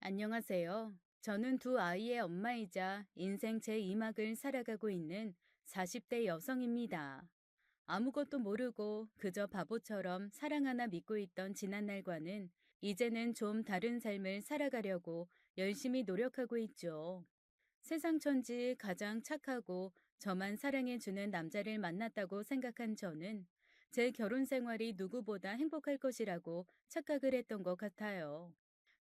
안녕하세요. 저는 두 아이의 엄마이자 인생 제2막을 살아가고 있는 40대 여성입니다. 아무것도 모르고 그저 바보처럼 사랑 하나 믿고 있던 지난날과는 이제는 좀 다른 삶을 살아가려고 열심히 노력하고 있죠. 세상 천지 가장 착하고 저만 사랑해주는 남자를 만났다고 생각한 저는 제 결혼 생활이 누구보다 행복할 것이라고 착각을 했던 것 같아요.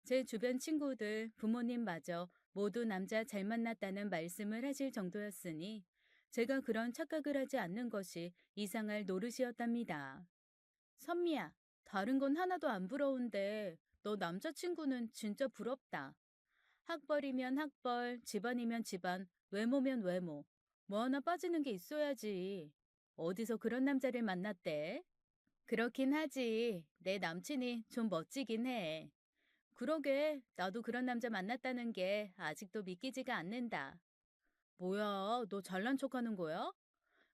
제 주변 친구들, 부모님마저 모두 남자 잘 만났다는 말씀을 하실 정도였으니 제가 그런 착각을 하지 않는 것이 이상할 노릇이었답니다. 선미야, 다른 건 하나도 안 부러운데 너 남자친구는 진짜 부럽다. 학벌이면 학벌, 집안이면 집안, 외모면 외모. 뭐 하나 빠지는 게 있어야지. 어디서 그런 남자를 만났대? 그렇긴 하지. 내 남친이 좀 멋지긴 해. 그러게, 나도 그런 남자 만났다는 게 아직도 믿기지가 않는다. 뭐야, 너 잘난 척하는 거야?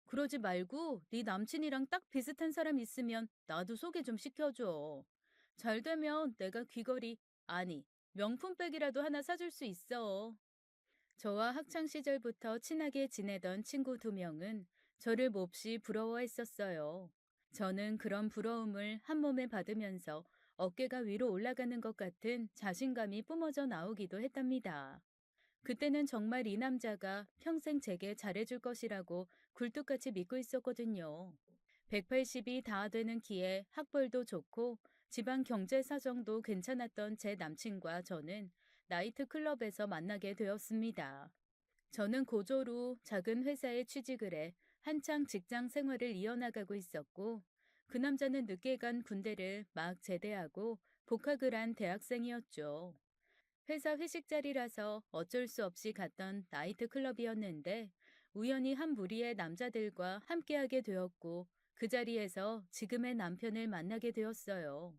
그러지 말고 네 남친이랑 딱 비슷한 사람 있으면 나도 소개 좀 시켜줘. 잘 되면 내가 귀걸이, 아니, 명품백이라도 하나 사줄 수 있어. 저와 학창 시절부터 친하게 지내던 친구 두 명은 저를 몹시 부러워했었어요. 저는 그런 부러움을 한 몸에 받으면서 어깨가 위로 올라가는 것 같은 자신감이 뿜어져 나오기도 했답니다. 그때는 정말 이 남자가 평생 제게 잘해줄 것이라고 굴뚝같이 믿고 있었거든요. 180이 다 되는 키에 학벌도 좋고 집안 경제 사정도 괜찮았던 제 남친과 저는 나이트 클럽에서 만나게 되었습니다. 저는 고졸 후 작은 회사에 취직을 해 한창 직장 생활을 이어나가고 있었고, 그 남자는 늦게 간 군대를 막 제대하고 복학을 한 대학생이었죠. 회사 회식 자리라서 어쩔 수 없이 갔던 나이트 클럽이었는데, 우연히 한 무리의 남자들과 함께하게 되었고, 그 자리에서 지금의 남편을 만나게 되었어요.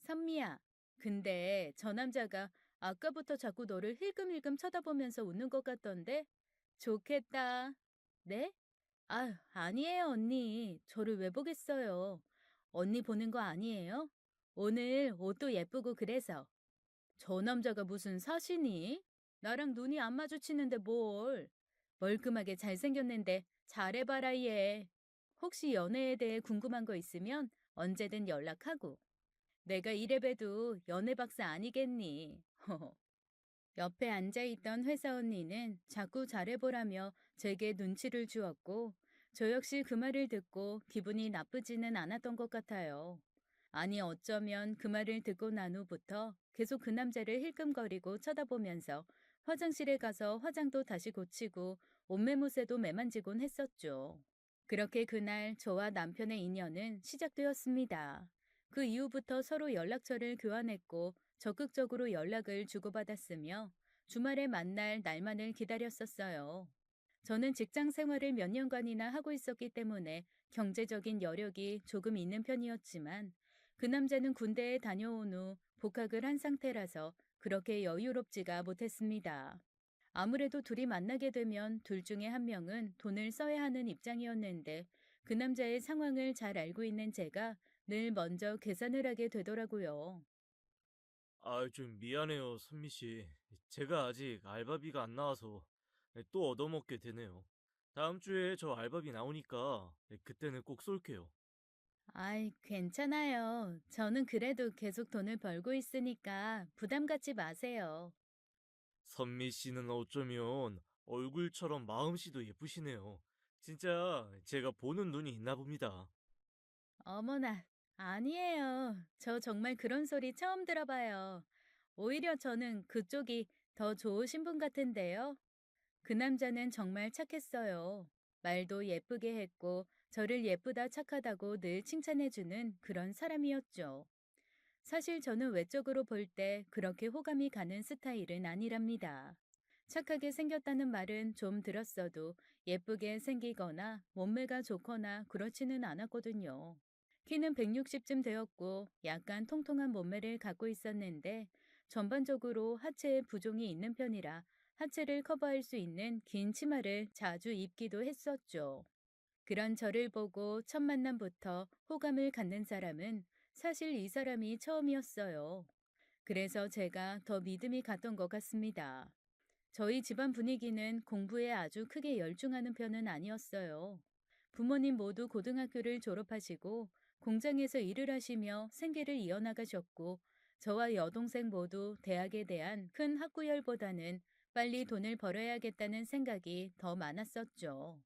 선미야, 근데 저 남자가 아까부터 자꾸 너를 힐끔힐끔 쳐다보면서 웃는 것 같던데? 좋겠다. 네? 아, 아니에요, 언니. 저를 왜 보겠어요? 언니 보는 거 아니에요? 오늘 옷도 예쁘고 그래서. 저 남자가 무슨 사시니? 나랑 눈이 안 마주치는데 뭘? 멀끔하게 잘생겼는데 잘해봐라, 얘. 혹시 연애에 대해 궁금한 거 있으면 언제든 연락하고. 내가 이래봬도 연애 박사 아니겠니? 옆에 앉아있던 회사 언니는 자꾸 잘해보라며 제게 눈치를 주었고, 저 역시 그 말을 듣고 기분이 나쁘지는 않았던 것 같아요. 아니, 어쩌면 그 말을 듣고 난 후부터 계속 그 남자를 힐끔거리고 쳐다보면서 화장실에 가서 화장도 다시 고치고 옷매무새도 매만지곤 했었죠. 그렇게 그날 저와 남편의 인연은 시작되었습니다. 그 이후부터 서로 연락처를 교환했고 적극적으로 연락을 주고받았으며 주말에 만날 날만을 기다렸었어요. 저는 직장 생활을 몇 년간이나 하고 있었기 때문에 경제적인 여력이 조금 있는 편이었지만 그 남자는 군대에 다녀온 후 복학을 한 상태라서 그렇게 여유롭지가 못했습니다. 아무래도 둘이 만나게 되면 둘 중에 한 명은 돈을 써야 하는 입장이었는데 그 남자의 상황을 잘 알고 있는 제가 늘 먼저 계산을 하게 되더라고요. 좀 미안해요, 선미 씨. 제가 아직 알바비가 안 나와서 또 얻어먹게 되네요. 다음 주에 저 알바비 나오니까 그때는 꼭 쏠게요. 아이, 괜찮아요. 저는 그래도 계속 돈을 벌고 있으니까 부담 갖지 마세요. 선미 씨는 어쩌면 얼굴처럼 마음씨도 예쁘시네요. 진짜 제가 보는 눈이 있나 봅니다. 어머나, 아니에요. 저 정말 그런 소리 처음 들어봐요. 오히려 저는 그쪽이 더 좋으신 분 같은데요. 그 남자는 정말 착했어요. 말도 예쁘게 했고, 저를 예쁘다 착하다고 늘 칭찬해주는 그런 사람이었죠. 사실 저는 외적으로 볼 때 그렇게 호감이 가는 스타일은 아니랍니다. 착하게 생겼다는 말은 좀 들었어도 예쁘게 생기거나 몸매가 좋거나 그렇지는 않았거든요. 키는 160쯤 되었고 약간 통통한 몸매를 갖고 있었는데 전반적으로 하체에 부종이 있는 편이라 하체를 커버할 수 있는 긴 치마를 자주 입기도 했었죠. 그런 저를 보고 첫 만남부터 호감을 갖는 사람은 사실 이 사람이 처음이었어요. 그래서 제가 더 믿음이 갔던 것 같습니다. 저희 집안 분위기는 공부에 아주 크게 열중하는 편은 아니었어요. 부모님 모두 고등학교를 졸업하시고 공장에서 일을 하시며 생계를 이어나가셨고, 저와 여동생 모두 대학에 대한 큰 학구열보다는 빨리 돈을 벌어야겠다는 생각이 더 많았었죠.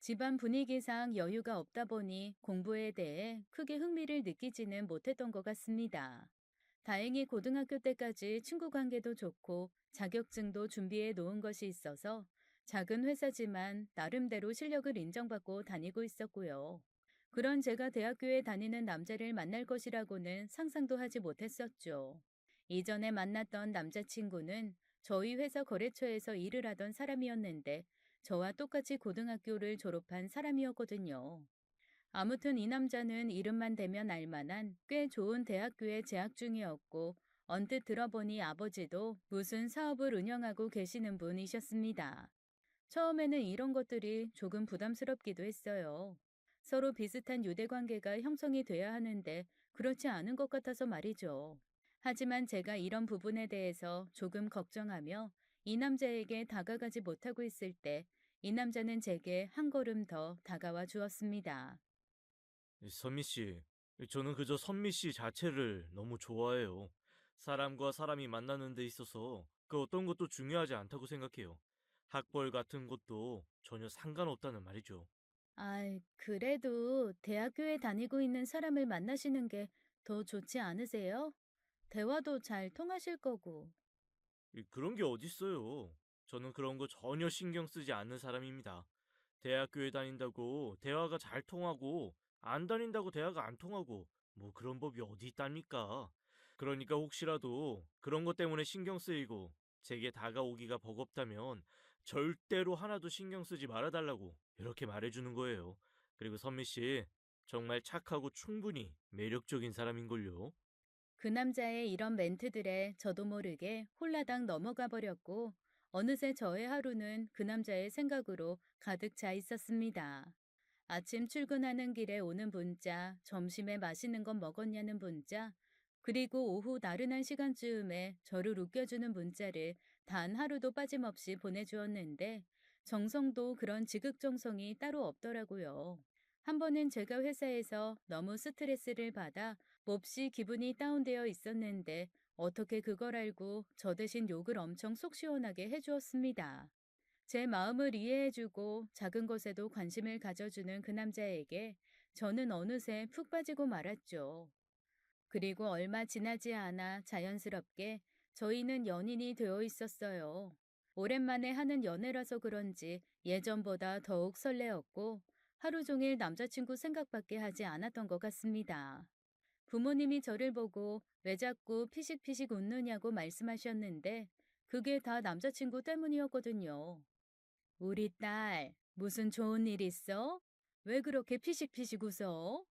집안 분위기상 여유가 없다 보니 공부에 대해 크게 흥미를 느끼지는 못했던 것 같습니다. 다행히 고등학교 때까지 친구 관계도 좋고 자격증도 준비해 놓은 것이 있어서 작은 회사지만 나름대로 실력을 인정받고 다니고 있었고요. 그런 제가 대학교에 다니는 남자를 만날 것이라고는 상상도 하지 못했었죠. 이전에 만났던 남자친구는 저희 회사 거래처에서 일을 하던 사람이었는데 저와 똑같이 고등학교를 졸업한 사람이었거든요. 아무튼 이 남자는 이름만 대면 알만한 꽤 좋은 대학교에 재학 중이었고, 언뜻 들어보니 아버지도 무슨 사업을 운영하고 계시는 분이셨습니다. 처음에는 이런 것들이 조금 부담스럽기도 했어요. 서로 비슷한 유대관계가 형성이 돼야 하는데 그렇지 않은 것 같아서 말이죠. 하지만 제가 이런 부분에 대해서 조금 걱정하며 이 남자에게 다가가지 못하고 있을 때, 이 남자는 제게 한 걸음 더 다가와 주었습니다. 선미 씨, 저는 그저 선미 씨 자체를 너무 좋아해요. 사람과 사람이 만나는 데 있어서 그 어떤 것도 중요하지 않다고 생각해요. 학벌 같은 것도 전혀 상관없다는 말이죠. 아이, 그래도 대학교에 다니고 있는 사람을 만나시는 게 더 좋지 않으세요? 대화도 잘 통하실 거고. 그런 게 어딨어요. 저는 그런 거 전혀 신경 쓰지 않는 사람입니다. 대학교에 다닌다고 대화가 잘 통하고 안 다닌다고 대화가 안 통하고 뭐 그런 법이 어디 있답니까? 그러니까 혹시라도 그런 것 때문에 신경 쓰이고 제게 다가오기가 버겁다면 절대로 하나도 신경 쓰지 말아달라고 이렇게 말해주는 거예요. 그리고 선미 씨 정말 착하고 충분히 매력적인 사람인걸요. 그 남자의 이런 멘트들에 저도 모르게 홀라당 넘어가 버렸고, 어느새 저의 하루는 그 남자의 생각으로 가득 차 있었습니다. 아침 출근하는 길에 오는 문자, 점심에 맛있는 건 먹었냐는 문자, 그리고 오후 나른한 시간쯤에 저를 웃겨주는 문자를 단 하루도 빠짐없이 보내주었는데, 정성도 그런 지극정성이 따로 없더라고요. 한 번은 제가 회사에서 너무 스트레스를 받아 몹시 기분이 다운되어 있었는데, 어떻게 그걸 알고 저 대신 욕을 엄청 속 시원하게 해주었습니다. 제 마음을 이해해주고 작은 것에도 관심을 가져주는 그 남자에게 저는 어느새 푹 빠지고 말았죠. 그리고 얼마 지나지 않아 자연스럽게 저희는 연인이 되어 있었어요. 오랜만에 하는 연애라서 그런지 예전보다 더욱 설레었고, 하루 종일 남자친구 생각밖에 하지 않았던 것 같습니다. 부모님이 저를 보고 왜 자꾸 피식피식 웃느냐고 말씀하셨는데, 그게 다 남자친구 때문이었거든요. 우리 딸, 무슨 좋은 일 있어? 왜 그렇게 피식피식 웃어?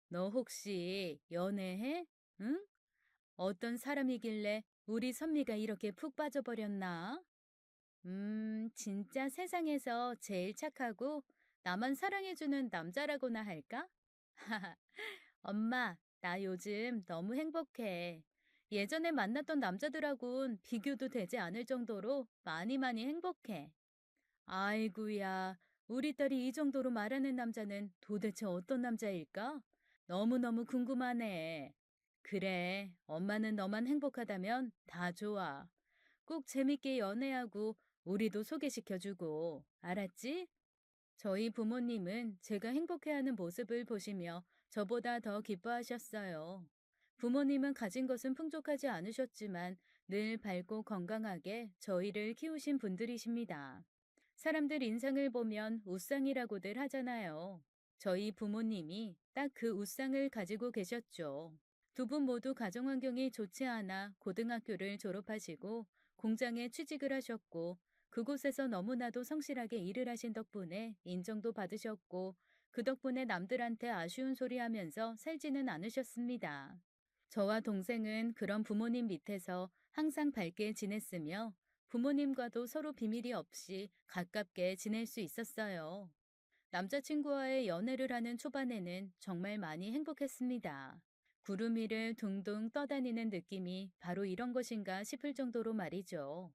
너 혹시 연애해? 응? 어떤 사람이길래 우리 선미가 이렇게 푹 빠져버렸나? 진짜 세상에서 제일 착하고 나만 사랑해주는 남자라고나 할까? 엄마, 나 요즘 너무 행복해. 예전에 만났던 남자들하고는 비교도 되지 않을 정도로 많이 많이 행복해. 아이구야, 우리 딸이 이 정도로 말하는 남자는 도대체 어떤 남자일까? 너무너무 궁금하네. 그래, 엄마는 너만 행복하다면 다 좋아. 꼭 재밌게 연애하고 우리도 소개시켜주고, 알았지? 저희 부모님은 제가 행복해하는 모습을 보시며 저보다 더 기뻐하셨어요. 부모님은 가진 것은 풍족하지 않으셨지만 늘 밝고 건강하게 저희를 키우신 분들이십니다. 사람들 인상을 보면 우상이라고들 하잖아요. 저희 부모님이 딱 그 우상을 가지고 계셨죠. 두 분 모두 가정 환경이 좋지 않아 고등학교를 졸업하시고 공장에 취직을 하셨고, 그곳에서 너무나도 성실하게 일을 하신 덕분에 인정도 받으셨고, 그 덕분에 남들한테 아쉬운 소리 하면서 살지는 않으셨습니다. 저와 동생은 그런 부모님 밑에서 항상 밝게 지냈으며, 부모님과도 서로 비밀이 없이 가깝게 지낼 수 있었어요. 남자친구와의 연애를 하는 초반에는 정말 많이 행복했습니다. 구름 위를 둥둥 떠다니는 느낌이 바로 이런 것인가 싶을 정도로 말이죠.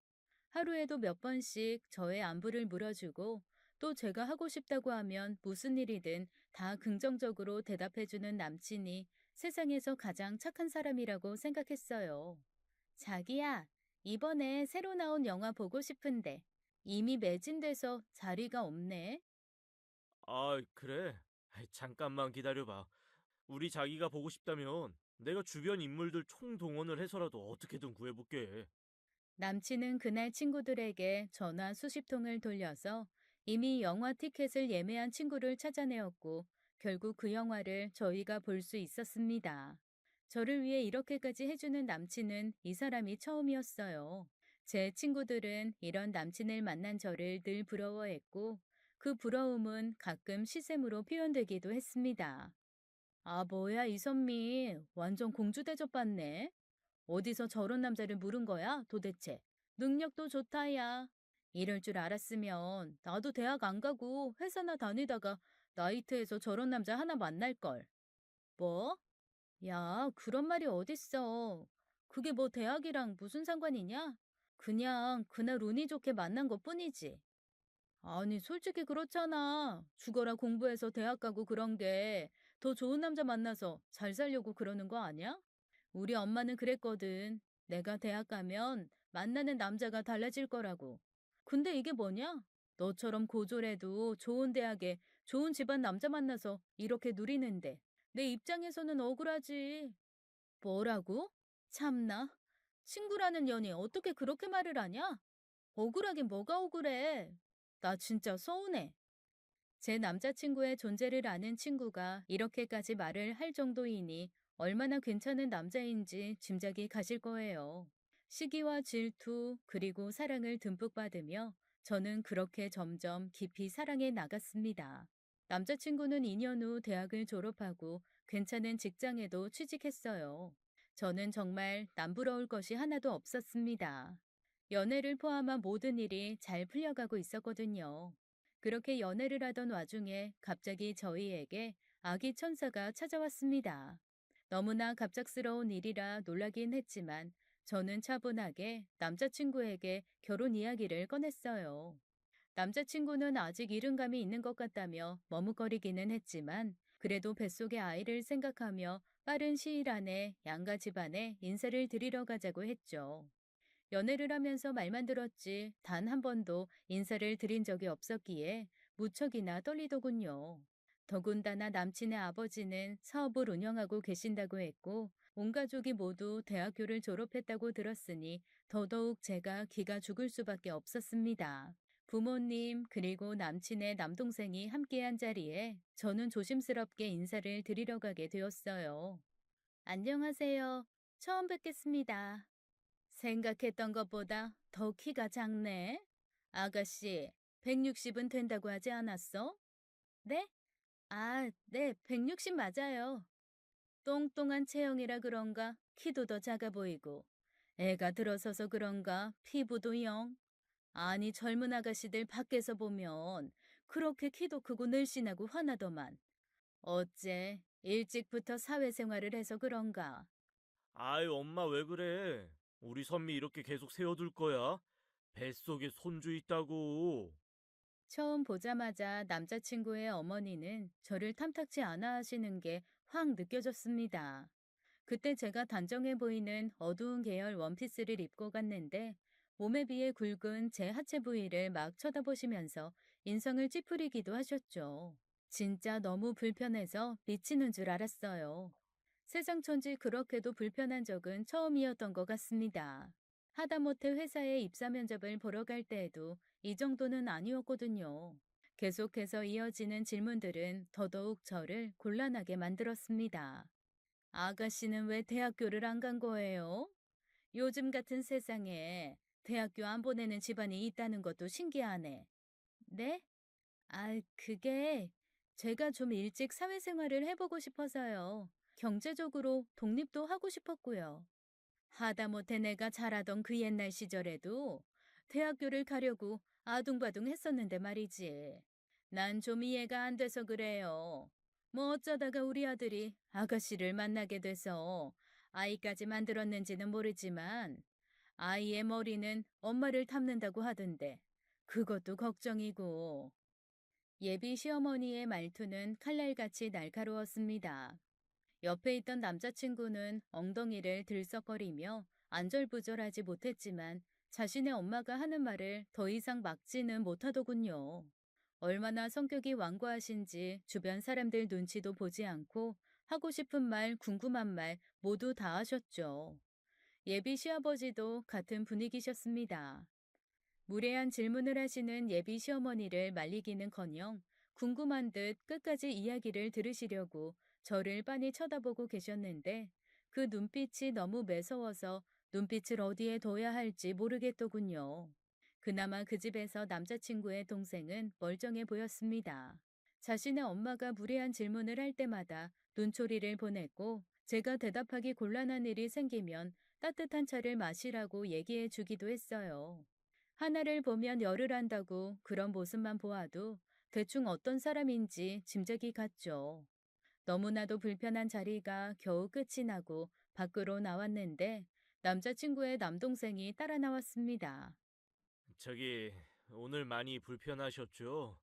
하루에도 몇 번씩 저의 안부를 물어주고 또 제가 하고 싶다고 하면 무슨 일이든 다 긍정적으로 대답해주는 남친이 세상에서 가장 착한 사람이라고 생각했어요. 자기야, 이번에 새로 나온 영화 보고 싶은데 이미 매진돼서 자리가 없네. 아, 그래? 잠깐만 기다려봐. 우리 자기가 보고 싶다면 내가 주변 인물들 총동원을 해서라도 어떻게든 구해볼게. 남친은 그날 친구들에게 전화 수십 통을 돌려서 이미 영화 티켓을 예매한 친구를 찾아내었고 결국 그 영화를 저희가 볼 수 있었습니다. 저를 위해 이렇게까지 해주는 남친은 이 사람이 처음이었어요. 제 친구들은 이런 남친을 만난 저를 늘 부러워했고 그 부러움은 가끔 시샘으로 표현되기도 했습니다. 아, 뭐야, 이선미. 완전 공주 대접 받네. 어디서 저런 남자를 물은 거야, 도대체? 능력도 좋다, 야. 이럴 줄 알았으면 나도 대학 안 가고 회사나 다니다가 나이트에서 저런 남자 하나 만날걸. 뭐? 야, 그런 말이 어딨어. 그게 뭐 대학이랑 무슨 상관이냐? 그냥 그날 운이 좋게 만난 것 뿐이지. 아니, 솔직히 그렇잖아. 죽어라 공부해서 대학 가고 그런 게 더 좋은 남자 만나서 잘 살려고 그러는 거 아니야? 우리 엄마는 그랬거든. 내가 대학 가면 만나는 남자가 달라질 거라고. 근데 이게 뭐냐? 너처럼 고졸해도 좋은 대학에 좋은 집안 남자 만나서 이렇게 누리는데 내 입장에서는 억울하지. 뭐라고? 참나. 친구라는 년이 어떻게 그렇게 말을 하냐? 억울하긴 뭐가 억울해. 나 진짜 서운해. 제 남자친구의 존재를 아는 친구가 이렇게까지 말을 할 정도이니 얼마나 괜찮은 남자인지 짐작이 가실 거예요. 시기와 질투, 그리고 사랑을 듬뿍 받으며 저는 그렇게 점점 깊이 사랑에 나갔습니다. 남자친구는 2년 후 대학을 졸업하고 괜찮은 직장에도 취직했어요. 저는 정말 남부러울 것이 하나도 없었습니다. 연애를 포함한 모든 일이 잘 풀려가고 있었거든요. 그렇게 연애를 하던 와중에 갑자기 저희에게 아기 천사가 찾아왔습니다. 너무나 갑작스러운 일이라 놀라긴 했지만 저는 차분하게 남자친구에게 결혼 이야기를 꺼냈어요. 남자친구는 아직 이른감이 있는 것 같다며 머뭇거리기는 했지만 그래도 뱃속의 아이를 생각하며 빠른 시일 안에 양가 집안에 인사를 드리러 가자고 했죠. 연애를 하면서 말만 들었지 단 한 번도 인사를 드린 적이 없었기에 무척이나 떨리더군요. 더군다나 남친의 아버지는 사업을 운영하고 계신다고 했고 온 가족이 모두 대학교를 졸업했다고 들었으니 더더욱 제가 기가 죽을 수밖에 없었습니다. 부모님 그리고 남친의 남동생이 함께한 자리에 저는 조심스럽게 인사를 드리러 가게 되었어요. 안녕하세요. 처음 뵙겠습니다. 생각했던 것보다 더 키가 작네. 아가씨, 160은 된다고 하지 않았어? 네? 아, 네, 160 맞아요. 똥똥한 체형이라 그런가 키도 더 작아 보이고. 애가 들어서서 그런가 피부도 영. 아니, 젊은 아가씨들 밖에서 보면 그렇게 키도 크고 늘씬하고 환하더만. 어째 일찍부터 사회생활을 해서 그런가. 아이, 엄마 왜 그래? 우리 선미 이렇게 계속 세워둘 거야? 뱃속에 손주 있다고. 처음 보자마자 남자친구의 어머니는 저를 탐탁치 않아 하시는 게 확 느껴졌습니다. 그때 제가 단정해 보이는 어두운 계열 원피스를 입고 갔는데 몸에 비해 굵은 제 하체 부위를 막 쳐다보시면서 인성을 찌푸리기도 하셨죠. 진짜 너무 불편해서 미치는 줄 알았어요. 세상천지 그렇게도 불편한 적은 처음이었던 것 같습니다. 하다못해 회사에 입사 면접을 보러 갈 때에도 이 정도는 아니었거든요. 계속해서 이어지는 질문들은 더더욱 저를 곤란하게 만들었습니다. 아가씨는 왜 대학교를 안 간 거예요? 요즘 같은 세상에 대학교 안 보내는 집안이 있다는 것도 신기하네. 네? 아, 그게 제가 좀 일찍 사회생활을 해보고 싶어서요. 경제적으로 독립도 하고 싶었고요. 하다못해 내가 잘하던 그 옛날 시절에도 대학교를 가려고 아둥바둥 했었는데 말이지. 난 좀 이해가 안 돼서 그래요. 뭐 어쩌다가 우리 아들이 아가씨를 만나게 돼서 아이까지 만들었는지는 모르지만 아이의 머리는 엄마를 닮는다고 하던데 그것도 걱정이고. 예비 시어머니의 말투는 칼날같이 날카로웠습니다. 옆에 있던 남자친구는 엉덩이를 들썩거리며 안절부절하지 못했지만 자신의 엄마가 하는 말을 더 이상 막지는 못하더군요. 얼마나 성격이 완고하신지 주변 사람들 눈치도 보지 않고 하고 싶은 말, 궁금한 말 모두 다 하셨죠. 예비 시아버지도 같은 분위기셨습니다. 무례한 질문을 하시는 예비 시어머니를 말리기는커녕 궁금한 듯 끝까지 이야기를 들으시려고 저를 빤히 쳐다보고 계셨는데 그 눈빛이 너무 매서워서 눈빛을 어디에 둬야 할지 모르겠더군요. 그나마 그 집에서 남자친구의 동생은 멀쩡해 보였습니다. 자신의 엄마가 무례한 질문을 할 때마다 눈초리를 보냈고 제가 대답하기 곤란한 일이 생기면 따뜻한 차를 마시라고 얘기해 주기도 했어요. 하나를 보면 열을 한다고 그런 모습만 보아도 대충 어떤 사람인지 짐작이 갔죠. 너무나도 불편한 자리가 겨우 끝이 나고 밖으로 나왔는데 남자친구의 남동생이 따라 나왔습니다. 저기, 오늘 많이 불편하셨죠?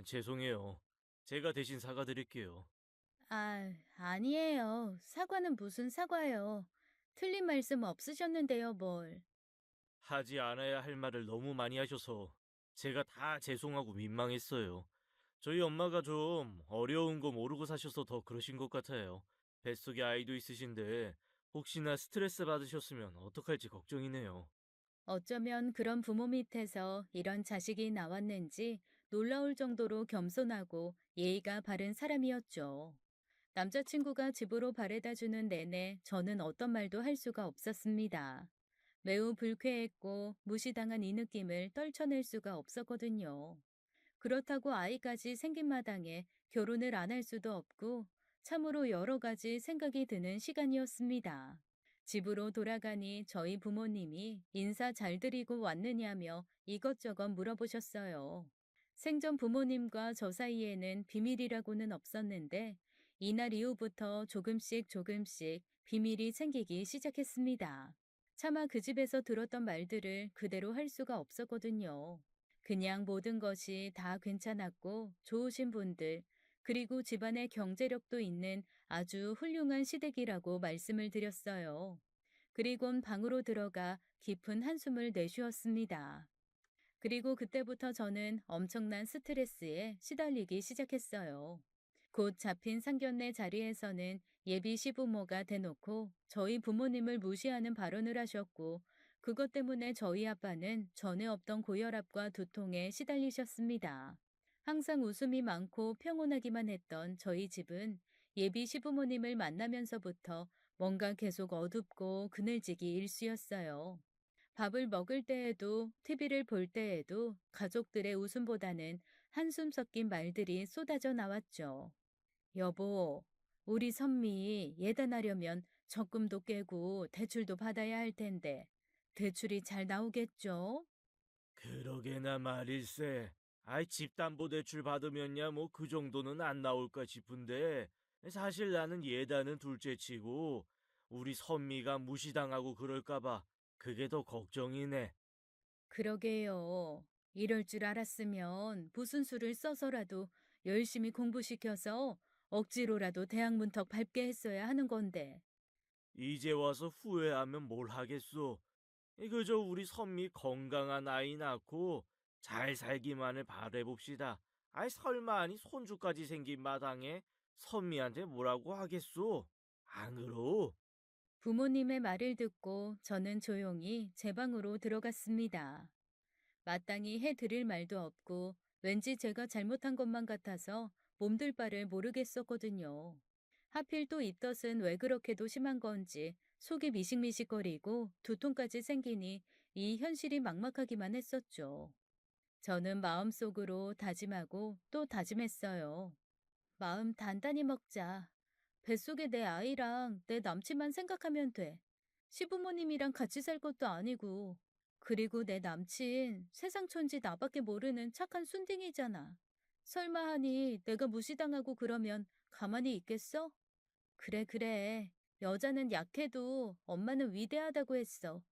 죄송해요. 제가 대신 사과드릴게요. 아, 아니에요. 사과는 무슨 사과요. 틀린 말씀 없으셨는데요, 뭘. 하지 않아야 할 말을 너무 많이 하셔서 제가 다 죄송하고 민망했어요. 저희 엄마가 좀 어려운 거 모르고 사셔서 더 그러신 것 같아요. 뱃속에 아이도 있으신데 혹시나 스트레스 받으셨으면 어떡할지 걱정이네요. 어쩌면 그런 부모 밑에서 이런 자식이 나왔는지 놀라울 정도로 겸손하고 예의가 바른 사람이었죠. 남자친구가 집으로 바래다 주는 내내 저는 어떤 말도 할 수가 없었습니다. 매우 불쾌했고 무시당한 이 느낌을 떨쳐낼 수가 없었거든요. 그렇다고 아이까지 생긴 마당에 결혼을 안 할 수도 없고 참으로 여러 가지 생각이 드는 시간이었습니다. 집으로 돌아가니 저희 부모님이 인사 잘 드리고 왔느냐며 이것저것 물어보셨어요. 생전 부모님과 저 사이에는 비밀이라고는 없었는데 이날 이후부터 조금씩 비밀이 생기기 시작했습니다. 차마 그 집에서 들었던 말들을 그대로 할 수가 없었거든요. 그냥 모든 것이 다 괜찮았고 좋으신 분들, 그리고 집안의 경제력도 있는 아주 훌륭한 시댁이라고 말씀을 드렸어요. 그리곤 방으로 들어가 깊은 한숨을 내쉬었습니다. 그리고 그때부터 저는 엄청난 스트레스에 시달리기 시작했어요. 곧 잡힌 상견례 자리에서는 예비 시부모가 대놓고 저희 부모님을 무시하는 발언을 하셨고, 그것 때문에 저희 아빠는 전에 없던 고혈압과 두통에 시달리셨습니다. 항상 웃음이 많고 평온하기만 했던 저희 집은 예비 시부모님을 만나면서부터 뭔가 계속 어둡고 그늘지기 일쑤였어요. 밥을 먹을 때에도 TV를 볼 때에도 가족들의 웃음보다는 한숨 섞인 말들이 쏟아져 나왔죠. 여보, 우리 선미 예단하려면 적금도 깨고 대출도 받아야 할 텐데 대출이 잘 나오겠죠? 그러게나 말일세. 아이, 집담보대출 받으면야 뭐 그 정도는 안 나올까 싶은데 사실 나는 예단은 둘째치고 우리 선미가 무시당하고 그럴까봐 그게 더 걱정이네. 그러게요. 이럴 줄 알았으면 무슨 수를 써서라도 열심히 공부시켜서 억지로라도 대학 문턱 밟게 했어야 하는 건데. 이제 와서 후회하면 뭘 하겠소. 그저 우리 선미 건강한 아이 낳고 잘 살기만을 바래봅시다. 아이, 설마 아니 손주까지 생긴 마당에 선미한테 뭐라고 하겠소? 안 그러? 부모님의 말을 듣고 저는 조용히 제 방으로 들어갔습니다. 마땅히 해드릴 말도 없고 왠지 제가 잘못한 것만 같아서 몸둘 바를 모르겠었거든요. 하필 또 입덧은 왜 그렇게도 심한 건지 속이 미식미식거리고 두통까지 생기니 이 현실이 막막하기만 했었죠. 저는 마음속으로 다짐하고 또 다짐했어요. 마음 단단히 먹자. 뱃속에 내 아이랑 내 남친만 생각하면 돼. 시부모님이랑 같이 살 것도 아니고. 그리고 내 남친 세상 천지 나밖에 모르는 착한 순딩이잖아. 설마 하니 내가 무시당하고 그러면 가만히 있겠어? 그래, 그래. 여자는 약해도 엄마는 위대하다고 했어.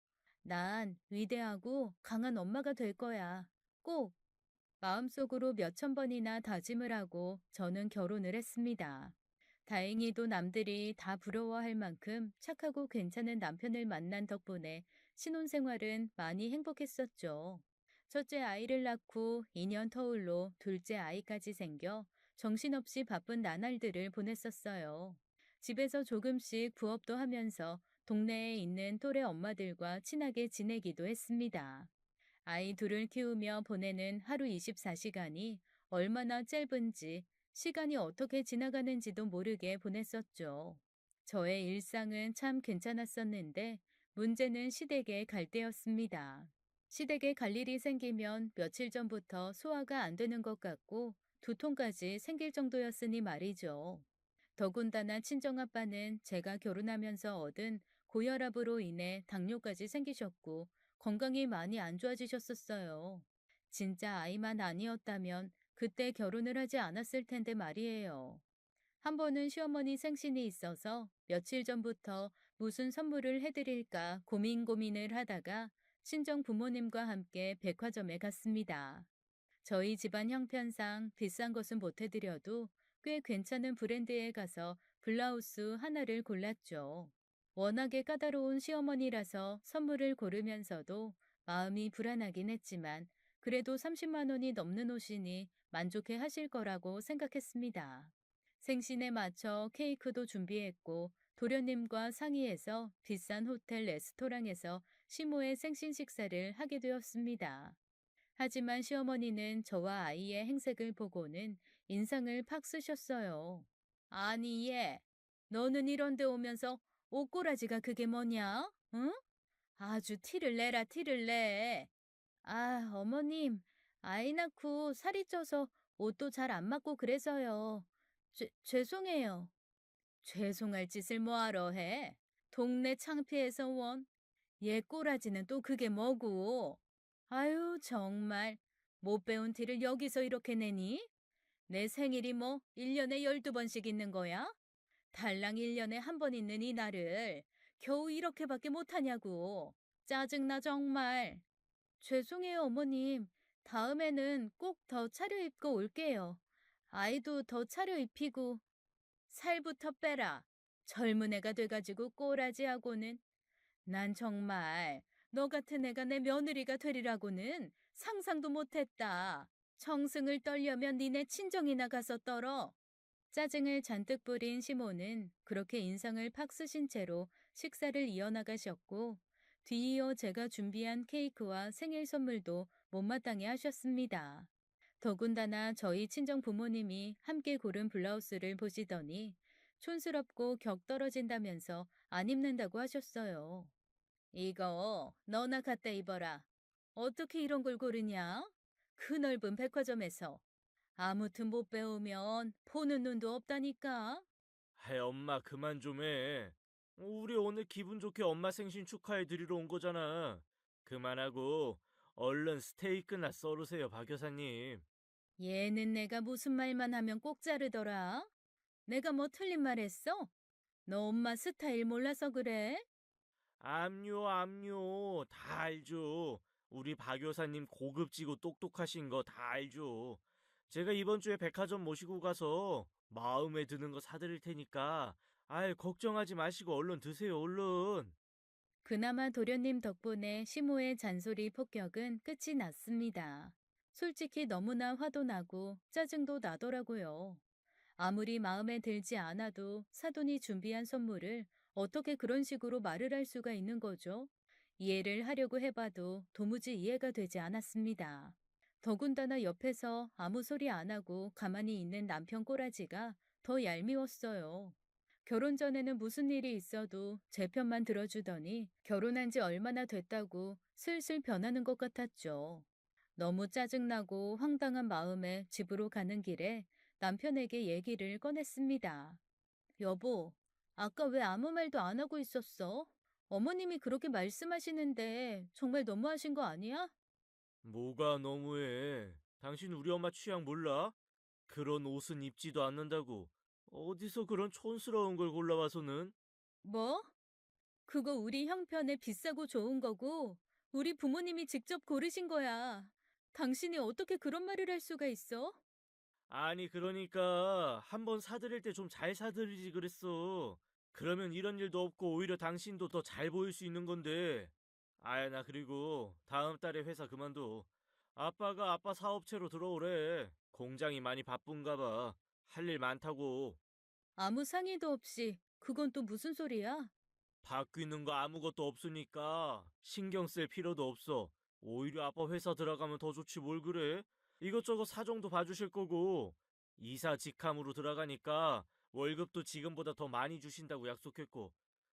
난 위대하고 강한 엄마가 될 거야. 꼭. 마음속으로 몇천 번이나 다짐을 하고 저는 결혼을 했습니다. 다행히도 남들이 다 부러워할 만큼 착하고 괜찮은 남편을 만난 덕분에 신혼생활은 많이 행복했었죠. 첫째 아이를 낳고 2년 터울로 둘째 아이까지 생겨 정신없이 바쁜 나날들을 보냈었어요. 집에서 조금씩 부업도 하면서 동네에 있는 또래 엄마들과 친하게 지내기도 했습니다. 아이 둘을 키우며 보내는 하루 24시간이 얼마나 짧은지 시간이 어떻게 지나가는지도 모르게 보냈었죠. 저의 일상은 참 괜찮았었는데 문제는 시댁에 갈 때였습니다. 시댁에 갈 일이 생기면 며칠 전부터 소화가 안 되는 것 같고 두통까지 생길 정도였으니 말이죠. 더군다나 친정아빠는 제가 결혼하면서 얻은 고혈압으로 인해 당뇨까지 생기셨고 건강이 많이 안 좋아지셨었어요. 진짜 아이만 아니었다면 그때 결혼을 하지 않았을 텐데 말이에요. 한 번은 시어머니 생신이 있어서 며칠 전부터 무슨 선물을 해드릴까 고민을 하다가 친정 부모님과 함께 백화점에 갔습니다. 저희 집안 형편상 비싼 것은 못 해드려도 꽤 괜찮은 브랜드에 가서 블라우스 하나를 골랐죠. 워낙에 까다로운 시어머니라서 선물을 고르면서도 마음이 불안하긴 했지만 그래도 30만 원이 넘는 옷이니 만족해 하실 거라고 생각했습니다. 생신에 맞춰 케이크도 준비했고 도련님과 상의해서 비싼 호텔 레스토랑에서 시모의 생신 식사를 하게 되었습니다. 하지만 시어머니는 저와 아이의 행색을 보고는 인상을 팍 쓰셨어요. 아니, 얘, 너는 이런 데 오면서 옷꼬라지가 그게 뭐냐? 응? 아주 티를 내라, 티를 내. 아, 어머님, 아이 낳고 살이 쪄서 옷도 잘 안 맞고 그래서요. 죄송해요. 죄송할 짓을 뭐하러 해? 동네 창피해서 원. 얘 꼬라지는 또 그게 뭐고? 아유, 정말. 못 배운 티를 여기서 이렇게 내니? 내 생일이 뭐 1년에 12번씩 있는 거야? 달랑 1년에 한 번 있는 이 날을 겨우 이렇게밖에 못하냐고. 짜증나 정말. 죄송해요, 어머님. 다음에는 꼭 더 차려입고 올게요. 아이도 더 차려입히고 살부터 빼라. 젊은 애가 돼가지고 꼬라지하고는. 난 정말 너 같은 애가 내 며느리가 되리라고는 상상도 못했다. 청승을 떨려면 니네 친정이나 가서 떨어. 짜증을 잔뜩 부린 시모는 그렇게 인상을 팍 쓰신 채로 식사를 이어나가셨고 뒤이어 제가 준비한 케이크와 생일 선물도 못마땅해 하셨습니다. 더군다나 저희 친정 부모님이 함께 고른 블라우스를 보시더니 촌스럽고 격 떨어진다면서 안 입는다고 하셨어요. 이거 너나 갖다 입어라. 어떻게 이런 걸 고르냐? 그 넓은 백화점에서. 아무튼 못 배우면 보는 눈도 없다니까. 해, 엄마 그만 좀 해. 우리 오늘 기분 좋게 엄마 생신 축하해 드리러 온 거잖아. 그만하고 얼른 스테이크나 썰으세요, 박 여사님. 얘는 내가 무슨 말만 하면 꼭 자르더라. 내가 뭐 틀린 말 했어? 너 엄마 스타일 몰라서 그래? 압류, 압류. 다 알죠. 우리 박 여사님 고급지고 똑똑하신 거 다 알죠. 제가 이번 주에 백화점 모시고 가서 마음에 드는 거 사드릴 테니까, 아이, 걱정하지 마시고 얼른 드세요, 얼른. 그나마 도련님 덕분에 시모의 잔소리 폭격은 끝이 났습니다. 솔직히 너무나 화도 나고 짜증도 나더라고요. 아무리 마음에 들지 않아도 사돈이 준비한 선물을 어떻게 그런 식으로 말을 할 수가 있는 거죠? 이해를 하려고 해봐도 도무지 이해가 되지 않았습니다. 더군다나 옆에서 아무 소리 안 하고 가만히 있는 남편 꼬라지가 더 얄미웠어요. 결혼 전에는 무슨 일이 있어도 제 편만 들어주더니 결혼한 지 얼마나 됐다고 슬슬 변하는 것 같았죠. 너무 짜증나고 황당한 마음에 집으로 가는 길에 남편에게 얘기를 꺼냈습니다. 여보, 아까 왜 아무 말도 안 하고 있었어? 어머님이 그렇게 말씀하시는데 정말 너무하신 거 아니야? 뭐가 너무해. 당신 우리 엄마 취향 몰라? 그런 옷은 입지도 않는다고. 어디서 그런 촌스러운 걸 골라와서는? 뭐? 그거 우리 형편에 비싸고 좋은 거고, 우리 부모님이 직접 고르신 거야. 당신이 어떻게 그런 말을 할 수가 있어? 아니, 그러니까 한번 사드릴 때 좀 잘 사드리지 그랬어. 그러면 이런 일도 없고 오히려 당신도 더 잘 보일 수 있는 건데. 아야, 나 그리고 다음 달에 회사 그만둬. 아빠가 아빠 사업체로 들어오래. 공장이 많이 바쁜가 봐. 할 일 많다고. 아무 상의도 없이, 그건 또 무슨 소리야? 바뀌는 거 아무것도 없으니까 신경 쓸 필요도 없어. 오히려 아빠 회사 들어가면 더 좋지 뭘 그래? 이것저것 사정도 봐주실 거고 이사 직함으로 들어가니까 월급도 지금보다 더 많이 주신다고 약속했고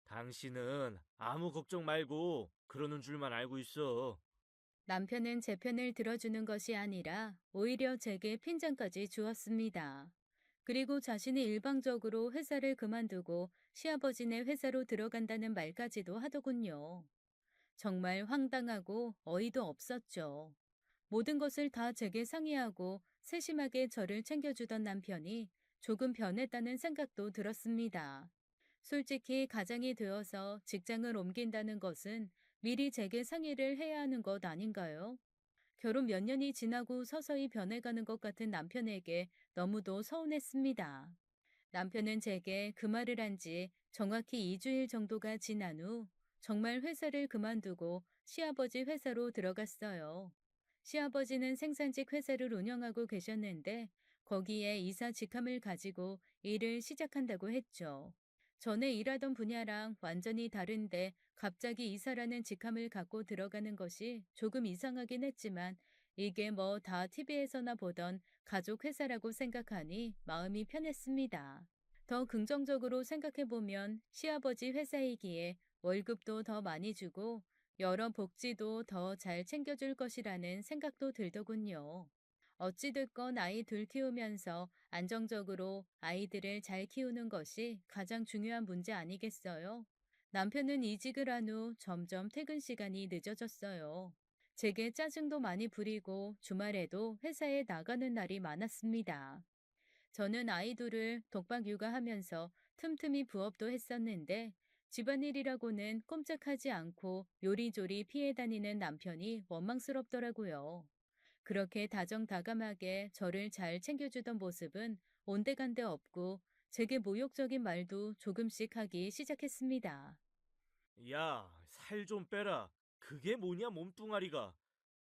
당신은 아무 걱정 말고 그러는 줄만 알고 있어. 남편은 제 편을 들어주는 것이 아니라 오히려 제게 핀잔까지 주었습니다. 그리고 자신이 일방적으로 회사를 그만두고 시아버지네 회사로 들어간다는 말까지도 하더군요. 정말 황당하고 어이도 없었죠. 모든 것을 다 제게 상의하고 세심하게 저를 챙겨주던 남편이 조금 변했다는 생각도 들었습니다. 솔직히 가장이 되어서 직장을 옮긴다는 것은 미리 제게 상의를 해야 하는 것 아닌가요? 결혼 몇 년이 지나고 서서히 변해가는 것 같은 남편에게 너무도 서운했습니다. 남편은 제게 그 말을 한 지 정확히 2주일 정도가 지난 후 정말 회사를 그만두고 시아버지 회사로 들어갔어요. 시아버지는 생산직 회사를 운영하고 계셨는데 거기에 이사 직함을 가지고 일을 시작한다고 했죠. 전에 일하던 분야랑 완전히 다른데 갑자기 이사라는 직함을 갖고 들어가는 것이 조금 이상하긴 했지만 이게 뭐 다 TV에서나 보던 가족 회사라고 생각하니 마음이 편했습니다. 더 긍정적으로 생각해보면 시아버지 회사이기에 월급도 더 많이 주고 여러 복지도 더 잘 챙겨줄 것이라는 생각도 들더군요. 어찌됐건 아이 둘 키우면서 안정적으로 아이들을 잘 키우는 것이 가장 중요한 문제 아니겠어요? 남편은 이직을 한 후 점점 퇴근 시간이 늦어졌어요. 제게 짜증도 많이 부리고 주말에도 회사에 나가는 날이 많았습니다. 저는 아이들을 독박 육아하면서 틈틈이 부업도 했었는데 집안일이라고는 꼼짝하지 않고 요리조리 피해 다니는 남편이 원망스럽더라고요. 그렇게 다정다감하게 저를 잘 챙겨주던 모습은 온데간데 없고 제게 모욕적인 말도 조금씩 하기 시작했습니다. 야, 살 좀 빼라. 그게 뭐냐, 몸뚱아리가.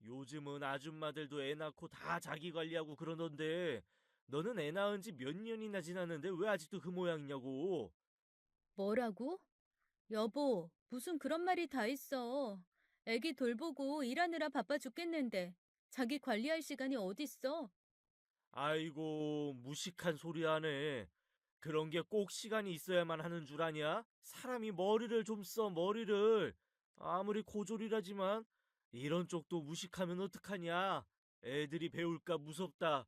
요즘은 아줌마들도 애 낳고 다 자기 관리하고 그러던데, 너는 애 낳은 지 몇 년이나 지났는데 왜 아직도 그 모양이냐고. 뭐라고? 여보, 무슨 그런 말이 다 있어. 애기 돌보고 일하느라 바빠 죽겠는데 자기 관리할 시간이 어딨어? 아이고, 무식한 소리 하네. 그런 게 꼭 시간이 있어야만 하는 줄 아냐? 사람이 머리를 좀 써, 머리를. 아무리 고졸이라지만, 이런 쪽도 무식하면 어떡하냐? 애들이 배울까 무섭다.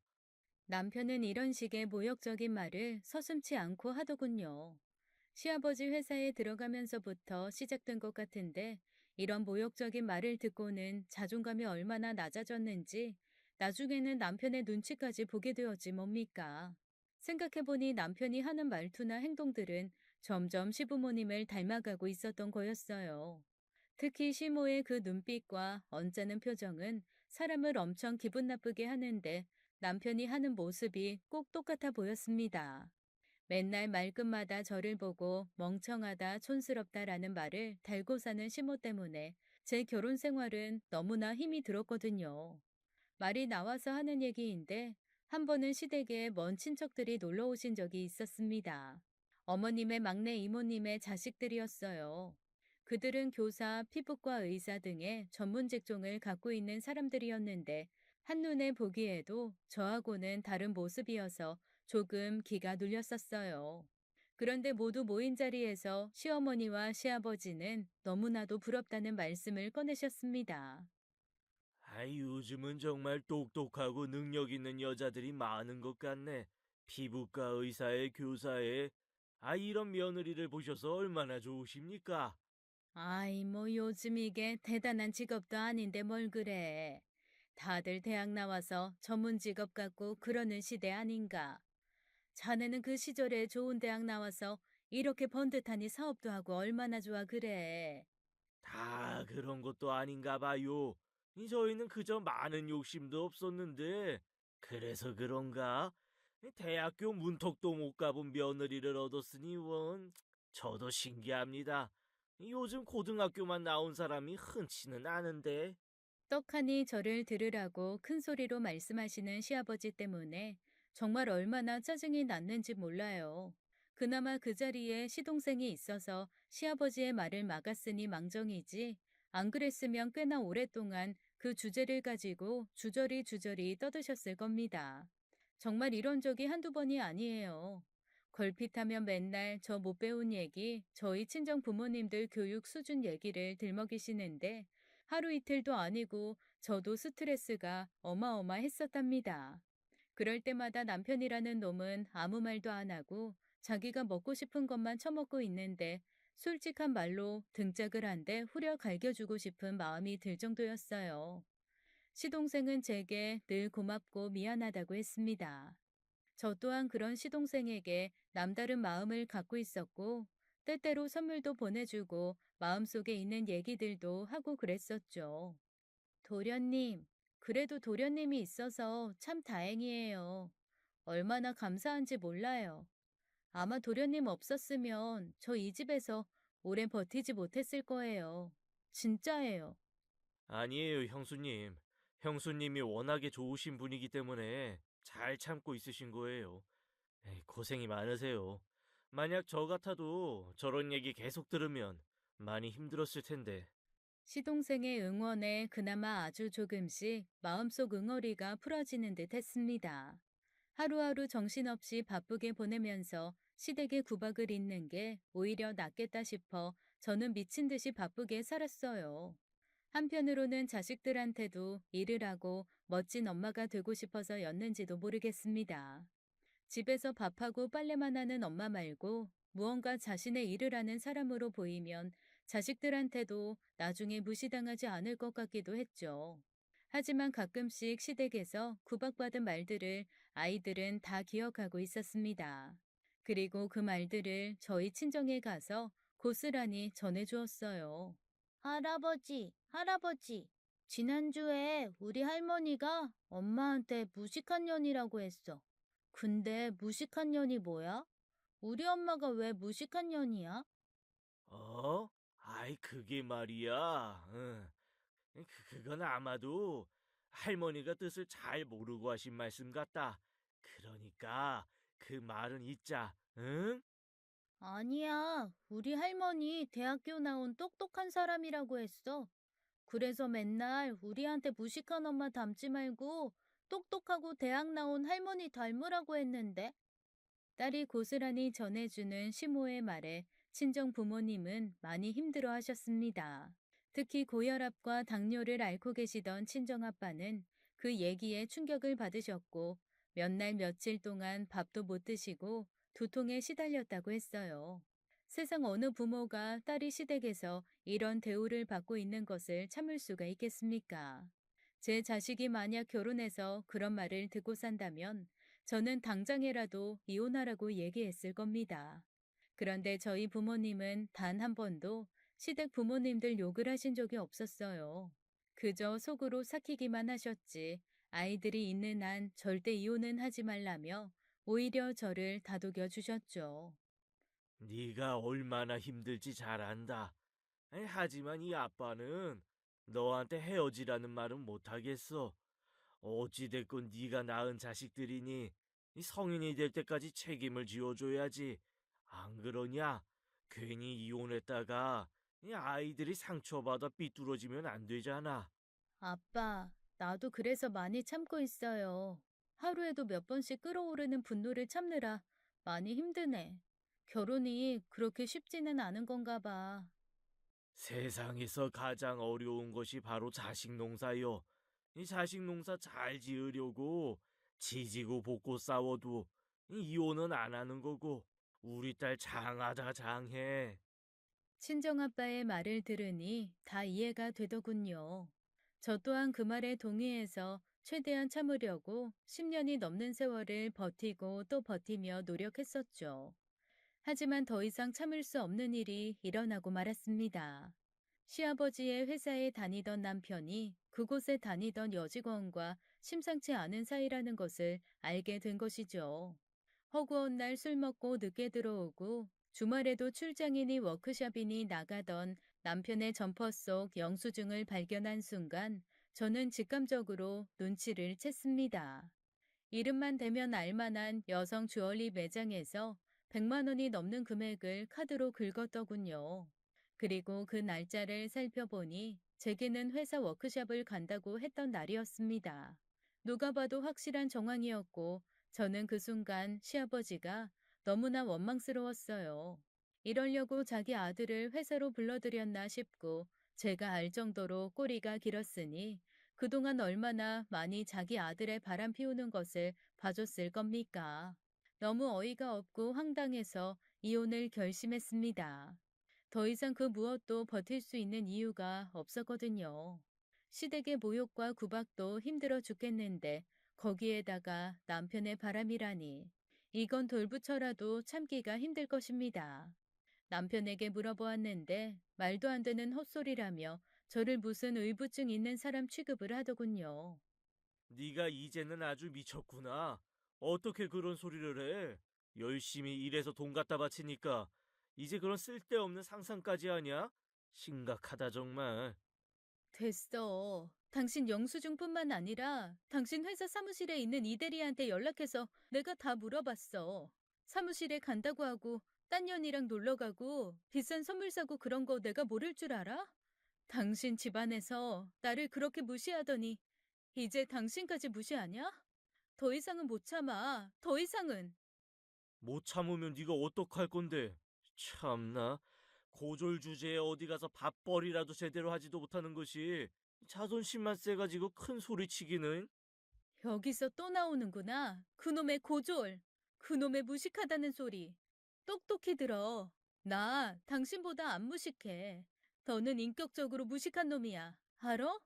남편은 이런 식의 모욕적인 말을 서슴지 않고 하더군요. 시아버지 회사에 들어가면서부터 시작된 것 같은데 이런 모욕적인 말을 듣고는 자존감이 얼마나 낮아졌는지 나중에는 남편의 눈치까지 보게 되었지 뭡니까. 생각해보니 남편이 하는 말투나 행동들은 점점 시부모님을 닮아가고 있었던 거였어요. 특히 시모의 그 눈빛과 언짢은 표정은 사람을 엄청 기분 나쁘게 하는데 남편이 하는 모습이 꼭 똑같아 보였습니다. 맨날 말끝마다 저를 보고 멍청하다, 촌스럽다라는 말을 달고 사는 시모 때문에 제 결혼 생활은 너무나 힘이 들었거든요. 말이 나와서 하는 얘기인데 한 번은 시댁에 먼 친척들이 놀러 오신 적이 있었습니다. 어머님의 막내 이모님의 자식들이었어요. 그들은 교사, 피부과 의사 등의 전문 직종을 갖고 있는 사람들이었는데 한눈에 보기에도 저하고는 다른 모습이어서 조금 기가 눌렸었어요. 그런데 모두 모인 자리에서 시어머니와 시아버지는 너무나도 부럽다는 말씀을 꺼내셨습니다. 아이, 요즘은 정말 똑똑하고 능력 있는 여자들이 많은 것 같네. 피부과 의사에 교사에. 아, 이런 며느리를 보셔서 얼마나 좋으십니까? 아이, 뭐 요즘 이게 대단한 직업도 아닌데 뭘 그래. 다들 대학 나와서 전문 직업 갖고 그러는 시대 아닌가. 자네는 그 시절에 좋은 대학 나와서 이렇게 번듯하니 사업도 하고 얼마나 좋아 그래. 다 그런 것도 아닌가 봐요. 저희는 그저 많은 욕심도 없었는데, 그래서 그런가? 대학교 문턱도 못 가본 며느리를 얻었으니 원, 저도 신기합니다. 요즘 고등학교만 나온 사람이 흔치는 않은데. 떡하니 저를 들으라고 큰 소리로 말씀하시는 시아버지 때문에 정말 얼마나 짜증이 났는지 몰라요. 그나마 그 자리에 시동생이 있어서 시아버지의 말을 막았으니 망정이지, 안 그랬으면 꽤나 오랫동안 그 주제를 가지고 주저리 떠드셨을 겁니다. 정말 이런 적이 한두 번이 아니에요. 걸핏하면 맨날 저 못 배운 얘기, 저희 친정 부모님들 교육 수준 얘기를 들먹이시는데 하루 이틀도 아니고 저도 스트레스가 어마어마했었답니다. 그럴 때마다 남편이라는 놈은 아무 말도 안 하고 자기가 먹고 싶은 것만 처먹고 있는데 솔직한 말로 등짝을 한 대 후려 갈겨주고 싶은 마음이 들 정도였어요. 시동생은 제게 늘 고맙고 미안하다고 했습니다. 저 또한 그런 시동생에게 남다른 마음을 갖고 있었고, 때때로 선물도 보내주고 마음속에 있는 얘기들도 하고 그랬었죠. 도련님, 그래도 도련님이 있어서 참 다행이에요. 얼마나 감사한지 몰라요. 아마 도련님 없었으면 저 이 집에서 오래 버티지 못했을 거예요. 진짜예요. 아니에요, 형수님. 형수님이 워낙에 좋으신 분이기 때문에 잘 참고 있으신 거예요. 에이, 고생이 많으세요. 만약 저 같아도 저런 얘기 계속 들으면 많이 힘들었을 텐데. 시동생의 응원에 그나마 아주 조금씩 마음속 응어리가 풀어지는 듯 했습니다. 하루하루 정신없이 바쁘게 보내면서 시댁의 구박을 잇는 게 오히려 낫겠다 싶어 저는 미친 듯이 바쁘게 살았어요. 한편으로는 자식들한테도 일을 하고 멋진 엄마가 되고 싶어서였는지도 모르겠습니다. 집에서 밥하고 빨래만 하는 엄마 말고 무언가 자신의 일을 하는 사람으로 보이면 자식들한테도 나중에 무시당하지 않을 것 같기도 했죠. 하지만 가끔씩 시댁에서 구박받은 말들을 아이들은 다 기억하고 있었습니다. 그리고 그 말들을 저희 친정에 가서 고스란히 전해주었어요. 할아버지, 지난주에 우리 할머니가 엄마한테 무식한 년이라고 했어. 근데 무식한 년이 뭐야? 우리 엄마가 왜 무식한 년이야? 어? 아이, 그게 말이야. 그건 아마도 할머니가 뜻을 잘 모르고 하신 말씀 같다. 그러니까 그 말은 잊자, 응? 아니야, 우리 할머니 대학교 나온 똑똑한 사람이라고 했어. 그래서 맨날 우리한테 무식한 엄마 닮지 말고 똑똑하고 대학 나온 할머니 닮으라고 했는데. 딸이 고스란히 전해주는 시모의 말에 친정 부모님은 많이 힘들어 하셨습니다. 특히 고혈압과 당뇨를 앓고 계시던 친정아빠는 그 얘기에 충격을 받으셨고 몇 날 며칠 동안 밥도 못 드시고 두통에 시달렸다고 했어요. 세상 어느 부모가 딸이 시댁에서 이런 대우를 받고 있는 것을 참을 수가 있겠습니까? 제 자식이 만약 결혼해서 그런 말을 듣고 산다면 저는 당장이라도 이혼하라고 얘기했을 겁니다. 그런데 저희 부모님은 단 한 번도 시댁 부모님들 욕을 하신 적이 없었어요. 그저 속으로 삭히기만 하셨지 아이들이 있는 한 절대 이혼은 하지 말라며 오히려 저를 다독여 주셨죠. 네가 얼마나 힘들지 잘 안다. 하지만 이 아빠는 너한테 헤어지라는 말은 못하겠어. 어찌됐건 네가 낳은 자식들이니 이 성인이 될 때까지 책임을 지어줘야지. 안 그러냐? 괜히 이혼했다가 이 아이들이 상처받아 삐뚤어지면 안 되잖아. 아빠, 나도 그래서 많이 참고 있어요. 하루에도 몇 번씩 끓어오르는 분노를 참느라 많이 힘드네. 결혼이 그렇게 쉽지는 않은 건가 봐. 세상에서 가장 어려운 것이 바로 자식 농사요. 이 자식 농사 잘 지으려고 지지고 볶고 싸워도 이혼은 안 하는 거고 우리 딸 장하다 장해. 친정아빠의 말을 들으니 다 이해가 되더군요. 저 또한 그 말에 동의해서 최대한 참으려고 10년이 넘는 세월을 버티고 또 버티며 노력했었죠. 하지만 더 이상 참을 수 없는 일이 일어나고 말았습니다. 시아버지의 회사에 다니던 남편이 그곳에 다니던 여직원과 심상치 않은 사이라는 것을 알게 된 것이죠. 허구한 날 술 먹고 늦게 들어오고 주말에도 출장이니 워크숍이니 나가던 남편의 점퍼 속 영수증을 발견한 순간 저는 직감적으로 눈치를 챘습니다. 이름만 대면 알만한 여성 주얼리 매장에서 100만 원이 넘는 금액을 카드로 긁었더군요. 그리고 그 날짜를 살펴보니 제게는 회사 워크숍을 간다고 했던 날이었습니다. 누가 봐도 확실한 정황이었고 저는 그 순간 시아버지가 너무나 원망스러웠어요. 이러려고 자기 아들을 회사로 불러들였나 싶고 제가 알 정도로 꼬리가 길었으니 그동안 얼마나 많이 자기 아들의 바람 피우는 것을 봐줬을 겁니까? 너무 어이가 없고 황당해서 이혼을 결심했습니다. 더 이상 그 무엇도 버틸 수 있는 이유가 없었거든요. 시댁의 모욕과 구박도 힘들어 죽겠는데 거기에다가 남편의 바람이라니. 이건 돌부처라도 참기가 힘들 것입니다. 남편에게 물어보았는데 말도 안 되는 헛소리라며 저를 무슨 의부증 있는 사람 취급을 하더군요. 네가 이제는 아주 미쳤구나. 어떻게 그런 소리를 해? 열심히 일해서 돈 갖다 바치니까 이제 그런 쓸데없는 상상까지 하냐? 심각하다 정말. 됐어. 당신 영수증뿐만 아니라 당신 회사 사무실에 있는 이 대리한테 연락해서 내가 다 물어봤어. 사무실에 간다고 하고 딴 년이랑 놀러 가고 비싼 선물 사고 그런 거 내가 모를 줄 알아? 당신 집안에서 나를 그렇게 무시하더니 이제 당신까지 무시하냐? 더 이상은 못 참아. 더 이상은. 못 참으면 네가 어떡할 건데? 참나. 고졸 주제에 어디 가서 밥벌이라도 제대로 하지도 못하는 것이 자존심만 세가지고 큰 소리 치기는. 여기서 또 나오는구나. 그놈의 고졸. 그놈의 무식하다는 소리. 똑똑히 들어. 나 당신보다 안 무식해. 더는 인격적으로 무식한 놈이야. 알아?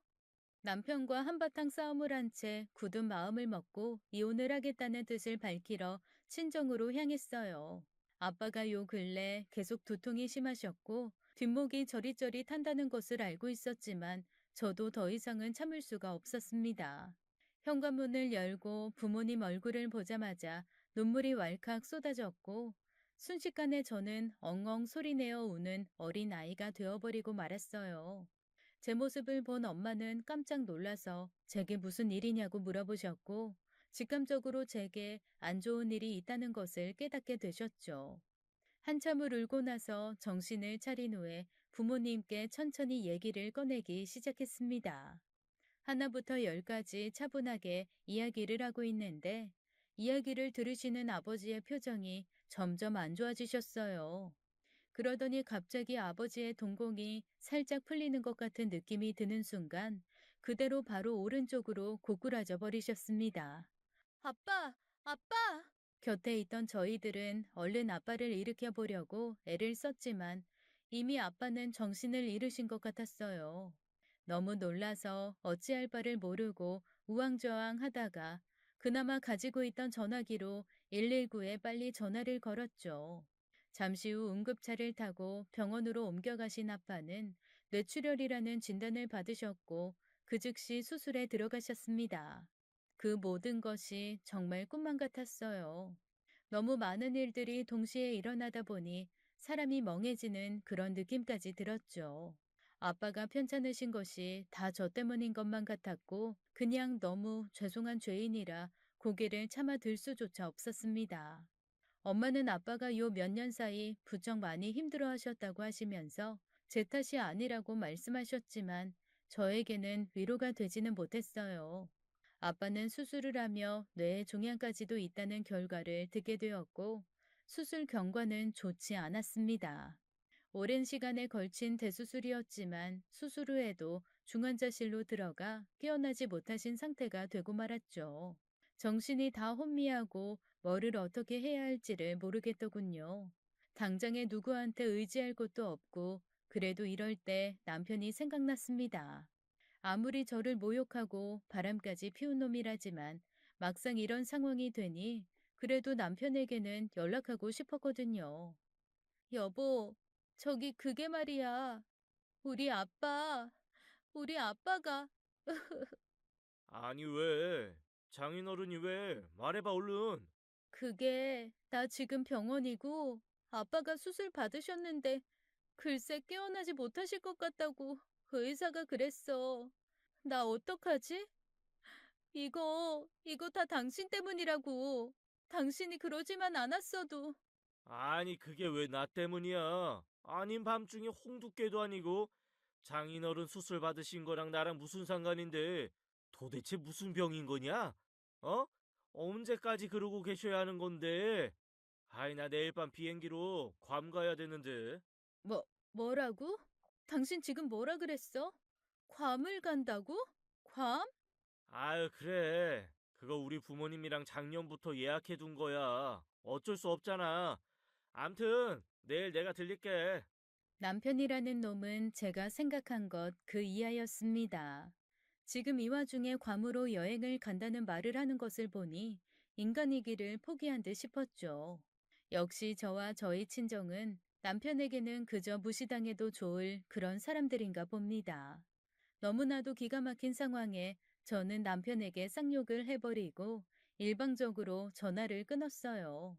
남편과 한바탕 싸움을 한 채 굳은 마음을 먹고 이혼을 하겠다는 뜻을 밝히러 친정으로 향했어요. 아빠가 요 근래 계속 두통이 심하셨고 뒷목이 저릿저릿한다는 것을 알고 있었지만 저도 더 이상은 참을 수가 없었습니다. 현관문을 열고 부모님 얼굴을 보자마자 눈물이 왈칵 쏟아졌고 순식간에 저는 엉엉 소리내어 우는 어린 아이가 되어버리고 말았어요. 제 모습을 본 엄마는 깜짝 놀라서 제게 무슨 일이냐고 물어보셨고 직감적으로 제게 안 좋은 일이 있다는 것을 깨닫게 되셨죠. 한참을 울고 나서 정신을 차린 후에 부모님께 천천히 얘기를 꺼내기 시작했습니다. 하나부터 열까지 차분하게 이야기를 하고 있는데 이야기를 들으시는 아버지의 표정이 점점 안 좋아지셨어요. 그러더니 갑자기 아버지의 동공이 살짝 풀리는 것 같은 느낌이 드는 순간 그대로 바로 오른쪽으로 고꾸라져 버리셨습니다. 아빠! 아빠! 곁에 있던 저희들은 얼른 아빠를 일으켜 보려고 애를 썼지만 이미 아빠는 정신을 잃으신 것 같았어요. 너무 놀라서 어찌할 바를 모르고 우왕좌왕 하다가 그나마 가지고 있던 전화기로 119에 빨리 전화를 걸었죠. 잠시 후 응급차를 타고 병원으로 옮겨가신 아빠는 뇌출혈이라는 진단을 받으셨고 그 즉시 수술에 들어가셨습니다. 그 모든 것이 정말 꿈만 같았어요. 너무 많은 일들이 동시에 일어나다 보니 사람이 멍해지는 그런 느낌까지 들었죠. 아빠가 편찮으신 것이 다 저 때문인 것만 같았고 그냥 너무 죄송한 죄인이라 고개를 참아들 수조차 없었습니다. 엄마는 아빠가 요 몇 년 사이 부쩍 많이 힘들어 하셨다고 하시면서 제 탓이 아니라고 말씀하셨지만 저에게는 위로가 되지는 못했어요. 아빠는 수술을 하며 뇌에 종양까지도 있다는 결과를 듣게 되었고 수술 경과는 좋지 않았습니다. 오랜 시간에 걸친 대수술이었지만 수술 후에도 중환자실로 들어가 깨어나지 못하신 상태가 되고 말았죠. 정신이 다 혼미하고 뭐를 어떻게 해야 할지를 모르겠더군요. 당장에 누구한테 의지할 곳도 없고 그래도 이럴 때 남편이 생각났습니다. 아무리 저를 모욕하고 바람까지 피운 놈이라지만 막상 이런 상황이 되니 그래도 남편에게는 연락하고 싶었거든요. 여보, 저기 그게 말이야. 우리 아빠, 우리 아빠가 아니, 왜? 장인어른이 왜? 말해봐, 얼른. 그게 나 지금 병원이고 아빠가 수술 받으셨는데 글쎄 깨어나지 못하실 것 같다고 의사가 그랬어. 나 어떡하지? 이거 다 당신 때문이라고. 당신이 그러지만 않았어도. 아니, 그게 왜 나 때문이야? 아닌 밤중에 홍두깨도 아니고 장인어른 수술 받으신 거랑 나랑 무슨 상관인데 도대체 무슨 병인 거냐? 어? 언제까지 그러고 계셔야 하는 건데? 아이, 나 내일 밤 비행기로 괌 가야 되는데. 뭐, 뭐라고? 당신 지금 뭐라 그랬어? 괌을 간다고? 괌? 아유, 그래. 그거 우리 부모님이랑 작년부터 예약해 둔 거야. 어쩔 수 없잖아. 암튼, 내일 내가 들릴게. 남편이라는 놈은 제가 생각한 것 그 이하였습니다. 지금 이 와중에 괌으로 여행을 간다는 말을 하는 것을 보니 인간이기를 포기한 듯 싶었죠. 역시 저와 저희 친정은 남편에게는 그저 무시당해도 좋을 그런 사람들인가 봅니다. 너무나도 기가 막힌 상황에 저는 남편에게 쌍욕을 해버리고 일방적으로 전화를 끊었어요.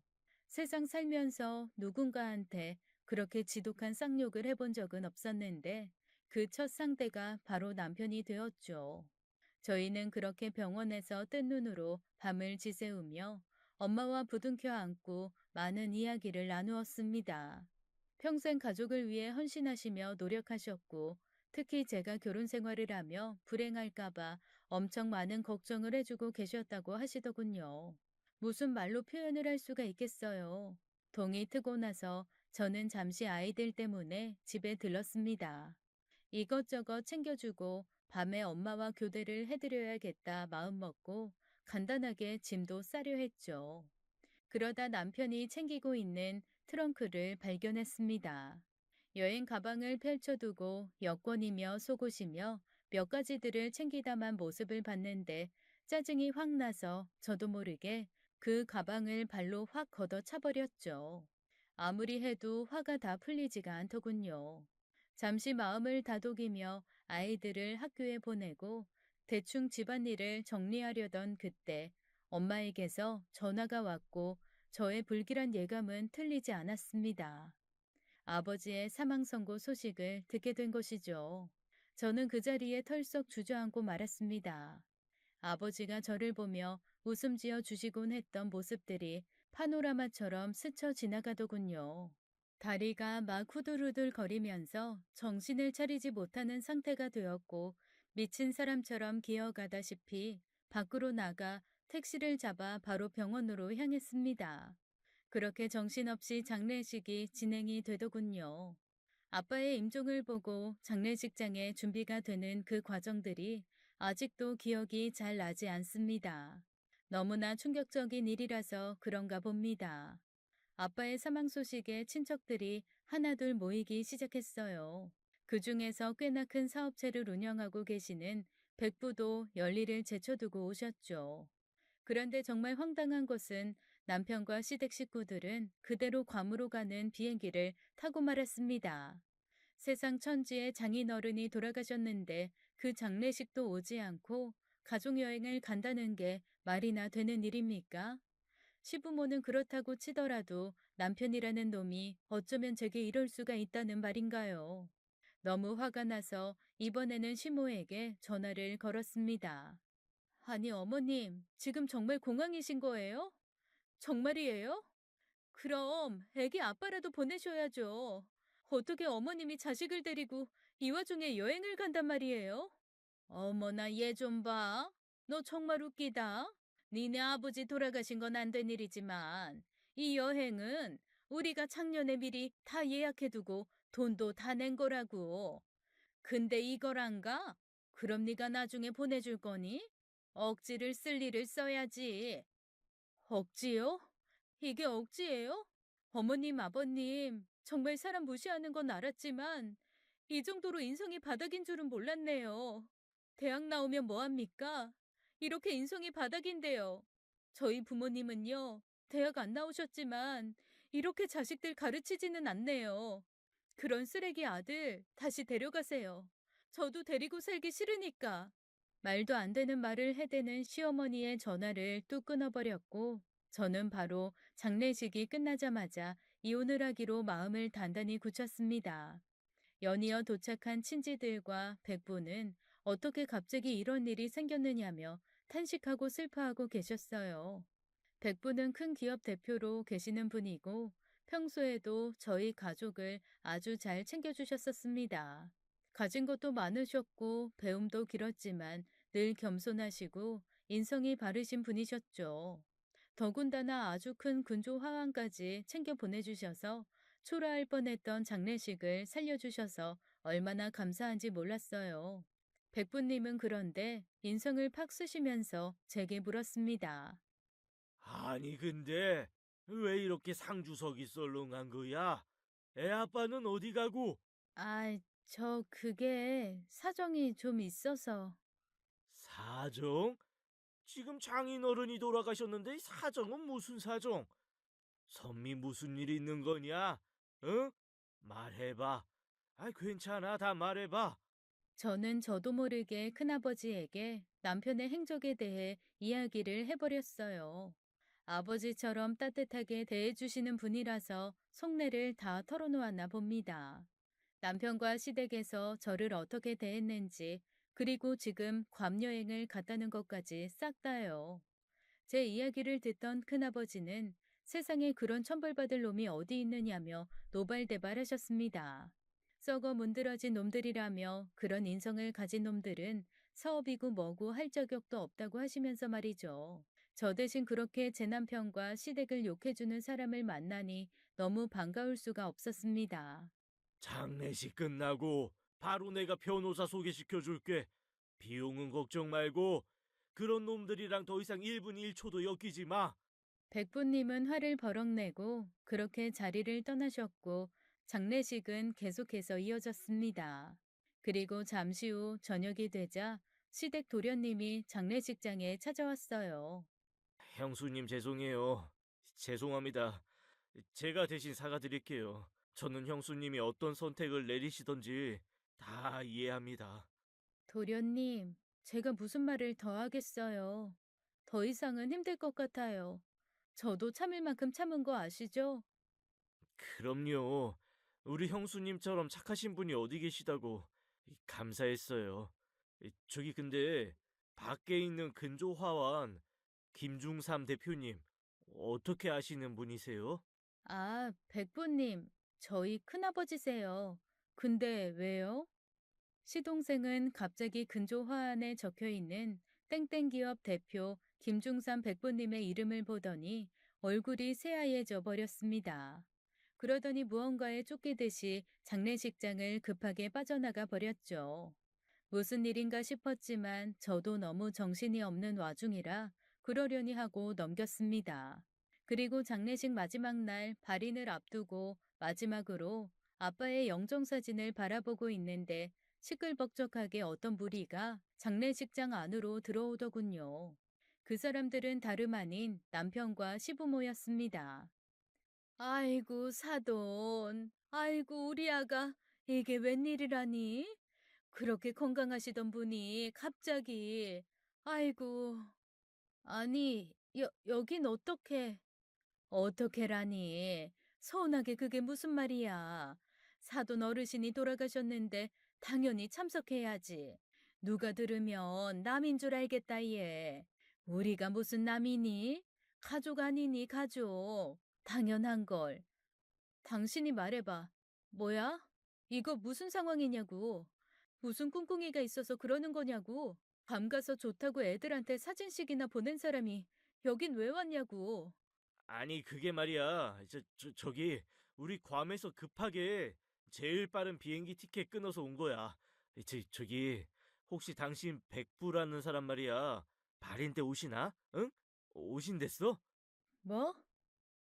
세상 살면서 누군가한테 그렇게 지독한 쌍욕을 해본 적은 없었는데 그 첫 상대가 바로 남편이 되었죠. 저희는 그렇게 병원에서 뜬 눈으로 밤을 지새우며 엄마와 부둥켜 안고 많은 이야기를 나누었습니다. 평생 가족을 위해 헌신하시며 노력하셨고 특히 제가 결혼 생활을 하며 불행할까봐 엄청 많은 걱정을 해주고 계셨다고 하시더군요. 무슨 말로 표현을 할 수가 있겠어요. 동이 트고 나서 저는 잠시 아이들 때문에 집에 들렀습니다. 이것저것 챙겨주고 밤에 엄마와 교대를 해드려야겠다 마음먹고 간단하게 짐도 싸려 했죠. 그러다 남편이 챙기고 있는 트렁크를 발견했습니다. 여행 가방을 펼쳐두고 여권이며 속옷이며 몇 가지들을 챙기다만 모습을 봤는데 짜증이 확 나서 저도 모르게 그 가방을 발로 확 걷어 차버렸죠. 아무리 해도 화가 다 풀리지가 않더군요. 잠시 마음을 다독이며 아이들을 학교에 보내고 대충 집안일을 정리하려던 그때 엄마에게서 전화가 왔고 저의 불길한 예감은 틀리지 않았습니다. 아버지의 사망 선고 소식을 듣게 된 것이죠. 저는 그 자리에 털썩 주저앉고 말았습니다. 아버지가 저를 보며 웃음 지어 주시곤 했던 모습들이 파노라마처럼 스쳐 지나가더군요. 다리가 막 후들후들 거리면서 정신을 차리지 못하는 상태가 되었고 미친 사람처럼 기어가다시피 밖으로 나가 택시를 잡아 바로 병원으로 향했습니다. 그렇게 정신없이 장례식이 진행이 되더군요. 아빠의 임종을 보고 장례식장에 준비가 되는 그 과정들이 아직도 기억이 잘 나지 않습니다. 너무나 충격적인 일이라서 그런가 봅니다. 아빠의 사망 소식에 친척들이 하나둘 모이기 시작했어요. 그 중에서 꽤나 큰 사업체를 운영하고 계시는 백부도 열일을 제쳐두고 오셨죠. 그런데 정말 황당한 것은 남편과 시댁 식구들은 그대로 괌으로 가는 비행기를 타고 말았습니다. 세상 천지의 장인어른이 돌아가셨는데 그 장례식도 오지 않고 가족여행을 간다는 게 말이나 되는 일입니까? 시부모는 그렇다고 치더라도 남편이라는 놈이 어쩌면 제게 이럴 수가 있다는 말인가요? 너무 화가 나서 이번에는 시모에게 전화를 걸었습니다. 아니, 어머님, 지금 정말 공황이신 거예요? 정말이에요? 그럼 애기 아빠라도 보내셔야죠. 어떻게 어머님이 자식을 데리고 이 와중에 여행을 간단 말이에요? 어머나 얘 좀 봐. 너 정말 웃기다. 니네 아버지 돌아가신 건 안 된 일이지만 이 여행은 우리가 작년에 미리 다 예약해두고 돈도 다 낸 거라고. 근데 이걸 안 가? 그럼 네가 나중에 보내줄 거니? 억지를 쓸 일을 써야지. 억지요? 이게 억지예요? 어머님, 아버님, 정말 사람 무시하는 건 알았지만 이 정도로 인성이 바닥인 줄은 몰랐네요. 대학 나오면 뭐합니까? 이렇게 인성이 바닥인데요. 저희 부모님은요, 대학 안 나오셨지만 이렇게 자식들 가르치지는 않네요. 그런 쓰레기 아들 다시 데려가세요. 저도 데리고 살기 싫으니까. 말도 안 되는 말을 해대는 시어머니의 전화를 뚝 끊어버렸고, 저는 바로 장례식이 끝나자마자 이혼을 하기로 마음을 단단히 굳혔습니다. 연이어 도착한 친지들과 백부는 어떻게 갑자기 이런 일이 생겼느냐며 탄식하고 슬퍼하고 계셨어요. 백부는 큰 기업 대표로 계시는 분이고 평소에도 저희 가족을 아주 잘 챙겨주셨었습니다. 가진 것도 많으셨고 배움도 길었지만 늘 겸손하시고 인성이 바르신 분이셨죠. 더군다나 아주 큰 근조 화환까지 챙겨 보내주셔서 초라할 뻔했던 장례식을 살려주셔서 얼마나 감사한지 몰랐어요. 백부님은 그런데 인성을 팍 쓰시면서 제게 물었습니다. 아니, 근데 왜 이렇게 상주석이 썰렁한 거야? 애 아빠는 어디 가고? 아, 그게 사정이 좀 있어서. 사정? 지금 장인어른이 돌아가셨는데 이 사정은 무슨 사정? 선미 무슨 일 있는 거냐? 응? 말해봐. 아, 괜찮아. 다 말해봐. 저는 저도 모르게 큰아버지에게 남편의 행적에 대해 이야기를 해버렸어요. 아버지처럼 따뜻하게 대해주시는 분이라서 속내를 다 털어놓았나 봅니다. 남편과 시댁에서 저를 어떻게 대했는지, 그리고 지금 괌 여행을 갔다는 것까지 싹 다요. 제 이야기를 듣던 큰아버지는 세상에 그런 천벌받을 놈이 어디 있느냐며 노발대발하셨습니다. 썩어 문드러진 놈들이라며 그런 인성을 가진 놈들은 사업이고 뭐고 할 자격도 없다고 하시면서 말이죠. 저 대신 그렇게 제 남편과 시댁을 욕해주는 사람을 만나니 너무 반가울 수가 없었습니다. 장례식 끝나고 바로 내가 변호사 소개시켜 줄게. 비용은 걱정 말고 그런 놈들이랑 더 이상 1분 1초도 엮이지 마. 백부님은 화를 버럭 내고 그렇게 자리를 떠나셨고 장례식은 계속해서 이어졌습니다. 그리고 잠시 후 저녁이 되자 시댁 도련님이 장례식장에 찾아왔어요. 형수님 죄송해요. 죄송합니다. 제가 대신 사과드릴게요. 저는 형수님이 어떤 선택을 내리시던지 다 이해합니다. 도련님, 제가 무슨 말을 더 하겠어요. 더 이상은 힘들 것 같아요. 저도 참을 만큼 참은 거 아시죠? 그럼요. 우리 형수님처럼 착하신 분이 어디 계시다고 감사했어요. 저기 근데 밖에 있는 근조화환 김중삼 대표님 어떻게 아시는 분이세요? 아, 백부님, 저희 큰아버지세요. 근데 왜요? 시동생은 갑자기 근조 화환에 적혀 있는 땡땡기업 대표 김중삼 백부님의 이름을 보더니 얼굴이 새하얘져 버렸습니다. 그러더니 무언가에 쫓기듯이 장례식장을 급하게 빠져나가 버렸죠. 무슨 일인가 싶었지만 저도 너무 정신이 없는 와중이라 그러려니 하고 넘겼습니다. 그리고 장례식 마지막 날 발인을 앞두고 마지막으로 아빠의 영정사진을 바라보고 있는데 시끌벅적하게 어떤 무리가 장례식장 안으로 들어오더군요. 그 사람들은 다름 아닌 남편과 시부모였습니다. 아이고, 사돈. 아이고, 우리 아가. 이게 웬일이라니? 그렇게 건강하시던 분이 갑자기. 아이고. 아니, 여긴 어떻게. 어떻게라니? 서운하게 그게 무슨 말이야? 사돈 어르신이 돌아가셨는데 당연히 참석해야지. 누가 들으면 남인 줄 알겠다 얘. 우리가 무슨 남이니? 가족 아니니 가족. 당연한 걸. 당신이 말해봐. 뭐야? 이거 무슨 상황이냐고. 무슨 꿍꿍이가 있어서 그러는 거냐고. 밤 가서 좋다고 애들한테 사진씩이나 보낸 사람이 여긴 왜 왔냐고. 아니 그게 말이야. 저기 우리 괌에서 급하게 제일 빠른 비행기 티켓 끊어서 온 거야. 저기 혹시 당신 백부라는 사람 말이야. 발인 때 오시나? 응? 오신댔어? 뭐?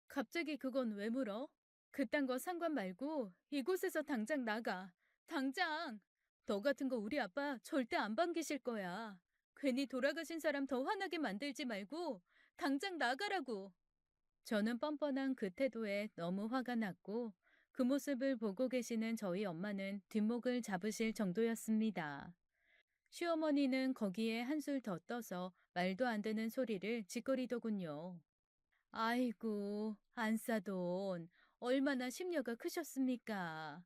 갑자기 그건 왜 물어? 그딴 거 상관 말고 이곳에서 당장 나가. 당장! 너 같은 거 우리 아빠 절대 안 반기실 거야. 괜히 돌아가신 사람 더 화나게 만들지 말고 당장 나가라고. 저는 뻔뻔한 그 태도에 너무 화가 났고 그 모습을 보고 계시는 저희 엄마는 뒷목을 잡으실 정도였습니다. 시어머니는 거기에 한술 더 떠서 말도 안 되는 소리를 짓거리더군요. 아이고, 안싸돈 얼마나 심려가 크셨습니까?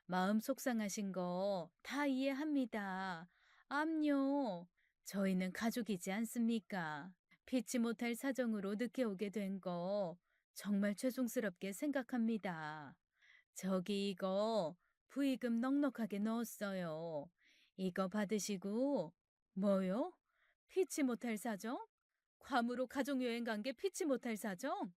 마음 속상하신 거 다 이해합니다. 암요. 저희는 가족이지 않습니까? 피치 못할 사정으로 늦게 오게 된 거 정말 죄송스럽게 생각합니다. 저기 이거 부의금 넉넉하게 넣었어요. 이거 받으시고 뭐요? 피치 못할 사정? 괌으로 가족여행 간 게 피치 못할 사정?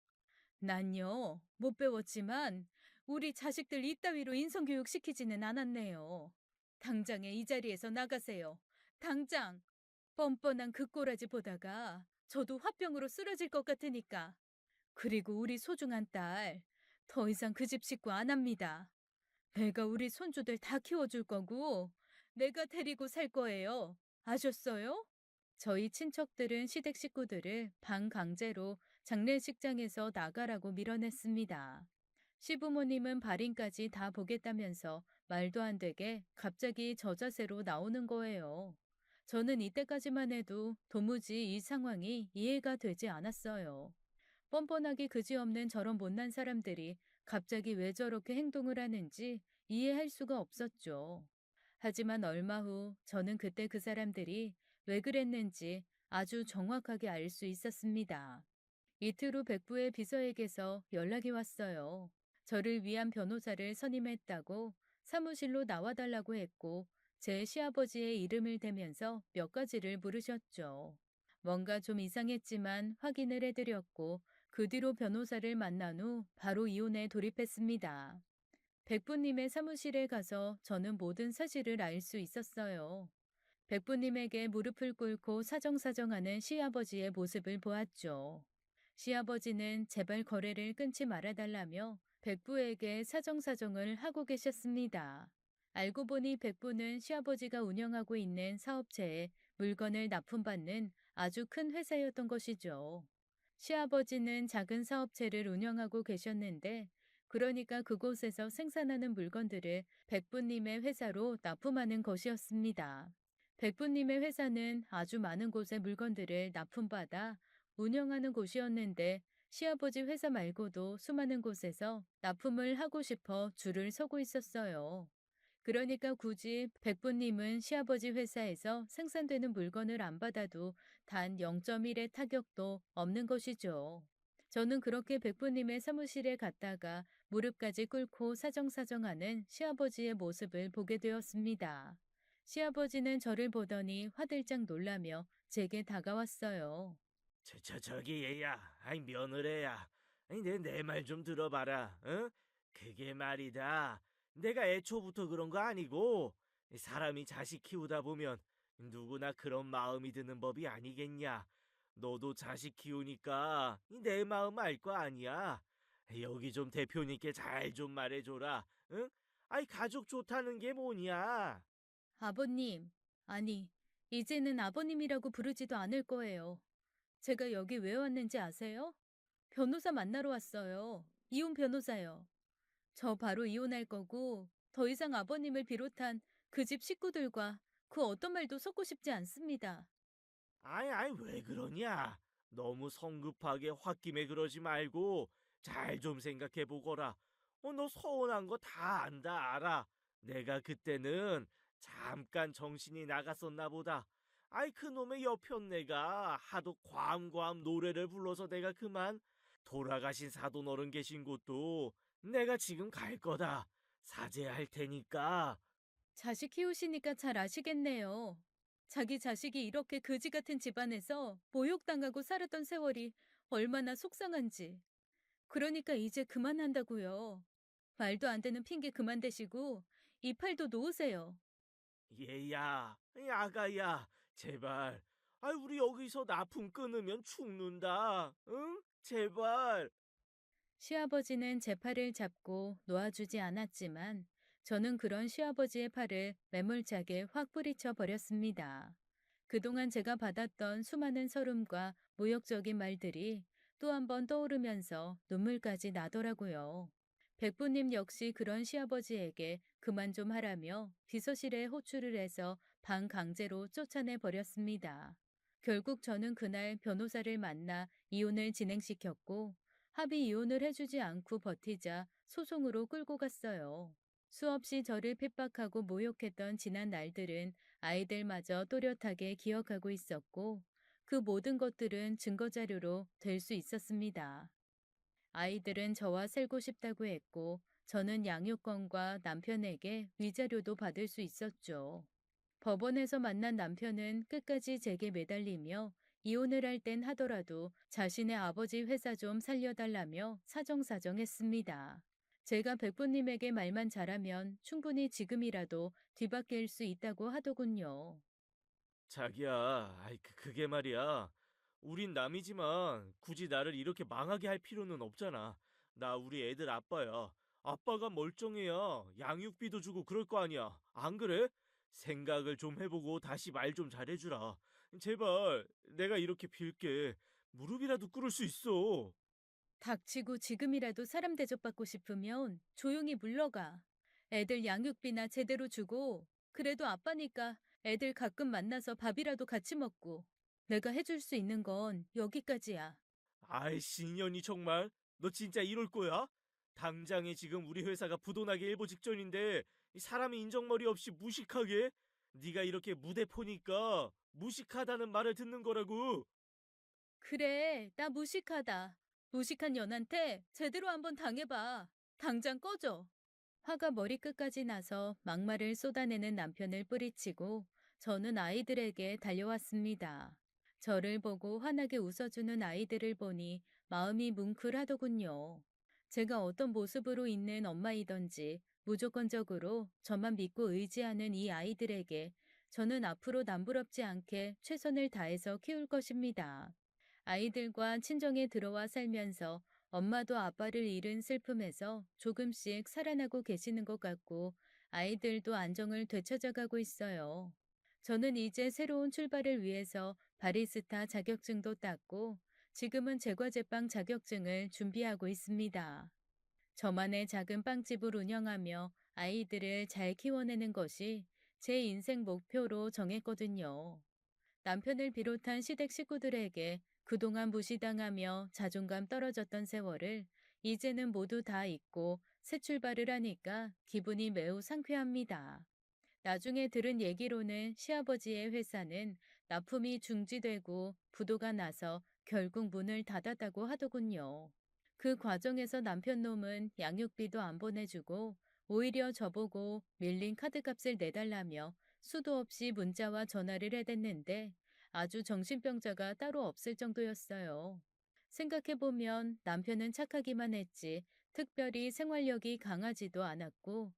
난요, 못 배웠지만 우리 자식들 이따위로 인성교육 시키지는 않았네요. 당장에 이 자리에서 나가세요. 당장! 뻔뻔한 그 꼬라지 보다가 저도 화병으로 쓰러질 것 같으니까. 그리고 우리 소중한 딸, 더 이상 그 집 식구 안 합니다. 내가 우리 손주들 다 키워줄 거고, 내가 데리고 살 거예요. 아셨어요? 저희 친척들은 시댁 식구들을 반강제로 장례식장에서 나가라고 밀어냈습니다. 시부모님은 발인까지 다 보겠다면서 말도 안 되게 갑자기 저 자세로 나오는 거예요. 저는 이때까지만 해도 도무지 이 상황이 이해가 되지 않았어요. 뻔뻔하기 그지없는 저런 못난 사람들이 갑자기 왜 저렇게 행동을 하는지 이해할 수가 없었죠. 하지만 얼마 후 저는 그때 그 사람들이 왜 그랬는지 아주 정확하게 알 수 있었습니다. 이틀 후 백부의 비서에게서 연락이 왔어요. 저를 위한 변호사를 선임했다고 사무실로 나와달라고 했고 제 시아버지의 이름을 대면서 몇 가지를 물으셨죠. 뭔가 좀 이상했지만 확인을 해드렸고 그 뒤로 변호사를 만난 후 바로 이혼에 돌입했습니다. 백부님의 사무실에 가서 저는 모든 사실을 알 수 있었어요. 백부님에게 무릎을 꿇고 사정사정하는 시아버지의 모습을 보았죠. 시아버지는 제발 거래를 끊지 말아달라며 백부에게 사정사정을 하고 계셨습니다. 알고 보니 백부는 시아버지가 운영하고 있는 사업체에 물건을 납품받는 아주 큰 회사였던 것이죠. 시아버지는 작은 사업체를 운영하고 계셨는데 그러니까 그곳에서 생산하는 물건들을 백부님의 회사로 납품하는 것이었습니다. 백부님의 회사는 아주 많은 곳의 물건들을 납품받아 운영하는 곳이었는데 시아버지 회사 말고도 수많은 곳에서 납품을 하고 싶어 줄을 서고 있었어요. 그러니까 굳이 백부님은 시아버지 회사에서 생산되는 물건을 안 받아도 단 0.1의 타격도 없는 것이죠. 저는 그렇게 백부님의 사무실에 갔다가 무릎까지 꿇고 사정사정하는 시아버지의 모습을 보게 되었습니다. 시아버지는 저를 보더니 화들짝 놀라며 제게 다가왔어요. 저기 얘야, 아이 며느리야, 아니 내 말 좀 들어봐라, 응? 그게 말이다. 내가 애초부터 그런 거 아니고 사람이 자식 키우다 보면 누구나 그런 마음이 드는 법이 아니겠냐. 너도 자식 키우니까 내 마음 알 거 아니야. 여기 좀 대표님께 잘 좀 말해줘라, 응? 아이 가족 좋다는 게 뭐냐? 아버님, 아니, 이제는 아버님이라고 부르지도 않을 거예요. 제가 여기 왜 왔는지 아세요? 변호사 만나러 왔어요. 이혼 변호사요. 저 바로 이혼할 거고 더 이상 아버님을 비롯한 그 집 식구들과 그 어떤 말도 섞고 싶지 않습니다. 아이, 왜 그러냐? 너무 성급하게 홧김에 그러지 말고 잘 좀 생각해 보거라. 너 서운한 거 다 안다, 알아. 내가 그때는 잠깐 정신이 나갔었나 보다. 아이, 그놈의 여편네가 하도 괌괌 노래를 불러서 내가 그만 돌아가신 사돈 어른 계신 곳도 내가 지금 갈 거다. 사죄할 테니까. 자식 키우시니까 잘 아시겠네요. 자기 자식이 이렇게 그지 같은 집안에서 모욕당하고 살았던 세월이 얼마나 속상한지. 그러니까 이제 그만한다고요. 말도 안 되는 핑계 그만 대시고 이팔도 놓으세요. 얘야, 아가야, 제발. 우리 여기서 납품 끊으면 죽는다. 응? 제발. 시아버지는 제 팔을 잡고 놓아주지 않았지만 저는 그런 시아버지의 팔을 매몰차게 확 뿌리쳐 버렸습니다. 그동안 제가 받았던 수많은 서름과 모욕적인 말들이 또 한 번 떠오르면서 눈물까지 나더라고요. 백부님 역시 그런 시아버지에게 그만 좀 하라며 비서실에 호출을 해서 반강제로 쫓아내 버렸습니다. 결국 저는 그날 변호사를 만나 이혼을 진행시켰고 합의 이혼을 해주지 않고 버티자 소송으로 끌고 갔어요. 수없이 저를 핍박하고 모욕했던 지난 날들은 아이들마저 또렷하게 기억하고 있었고 그 모든 것들은 증거자료로 될 수 있었습니다. 아이들은 저와 살고 싶다고 했고 저는 양육권과 남편에게 위자료도 받을 수 있었죠. 법원에서 만난 남편은 끝까지 제게 매달리며 이혼을 할 땐 하더라도 자신의 아버지 회사 좀 살려달라며 사정사정했습니다. 제가 백부님에게 말만 잘하면 충분히 지금이라도 뒤바뀔 수 있다고 하더군요. 자기야, 그게 말이야. 우린 남이지만 굳이 나를 이렇게 망하게 할 필요는 없잖아. 나 우리 애들 아빠야. 아빠가 멀쩡해야 양육비도 주고 그럴 거 아니야. 안 그래? 생각을 좀 해보고 다시 말 좀 잘해주라. 제발, 내가 이렇게 빌게. 무릎이라도 꿇을 수 있어. 닥치고 지금이라도 사람 대접받고 싶으면 조용히 물러가. 애들 양육비나 제대로 주고, 그래도 아빠니까 애들 가끔 만나서 밥이라도 같이 먹고. 내가 해줄 수 있는 건 여기까지야. 아이씨, 인연이 정말? 너 진짜 이럴 거야? 당장에 지금 우리 회사가 부도나기 일보 직전인데 이 사람이 인정머리 없이 무식하게? 네가 이렇게 무대포니까 무식하다는 말을 듣는 거라고. 그래, 나 무식하다. 무식한 년한테 제대로 한번 당해봐. 당장 꺼져. 화가 머리끝까지 나서 막말을 쏟아내는 남편을 뿌리치고 저는 아이들에게 달려왔습니다. 저를 보고 환하게 웃어주는 아이들을 보니 마음이 뭉클하더군요. 제가 어떤 모습으로 있는 엄마이던지 무조건적으로 저만 믿고 의지하는 이 아이들에게 저는 앞으로 남부럽지 않게 최선을 다해서 키울 것입니다. 아이들과 친정에 들어와 살면서 엄마도 아빠를 잃은 슬픔에서 조금씩 살아나고 계시는 것 같고 아이들도 안정을 되찾아가고 있어요. 저는 이제 새로운 출발을 위해서 바리스타 자격증도 땄고 지금은 제과제빵 자격증을 준비하고 있습니다. 저만의 작은 빵집을 운영하며 아이들을 잘 키워내는 것이 제 인생 목표로 정했거든요. 남편을 비롯한 시댁 식구들에게 그동안 무시당하며 자존감 떨어졌던 세월을 이제는 모두 다 잊고 새 출발을 하니까 기분이 매우 상쾌합니다. 나중에 들은 얘기로는 시아버지의 회사는 납품이 중지되고 부도가 나서 결국 문을 닫았다고 하더군요. 그 과정에서 남편 놈은 양육비도 안 보내주고 오히려 저보고 밀린 카드값을 내달라며 수도 없이 문자와 전화를 해댔는데 아주 정신병자가 따로 없을 정도였어요. 생각해보면 남편은 착하기만 했지 특별히 생활력이 강하지도 않았고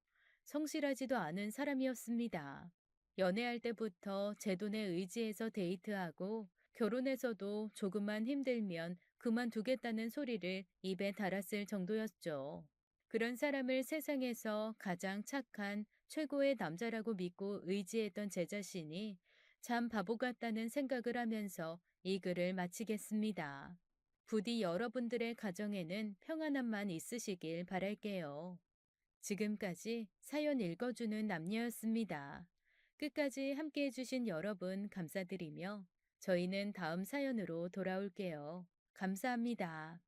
성실하지도 않은 사람이었습니다. 연애할 때부터 제 돈에 의지해서 데이트하고 결혼해서도 조금만 힘들면 그만두겠다는 소리를 입에 달았을 정도였죠. 그런 사람을 세상에서 가장 착한 최고의 남자라고 믿고 의지했던 제 자신이 참 바보 같다는 생각을 하면서 이 글을 마치겠습니다. 부디 여러분들의 가정에는 평안함만 있으시길 바랄게요. 지금까지 사연 읽어주는 남녀였습니다. 끝까지 함께 해주신 여러분 감사드리며 저희는 다음 사연으로 돌아올게요. 감사합니다.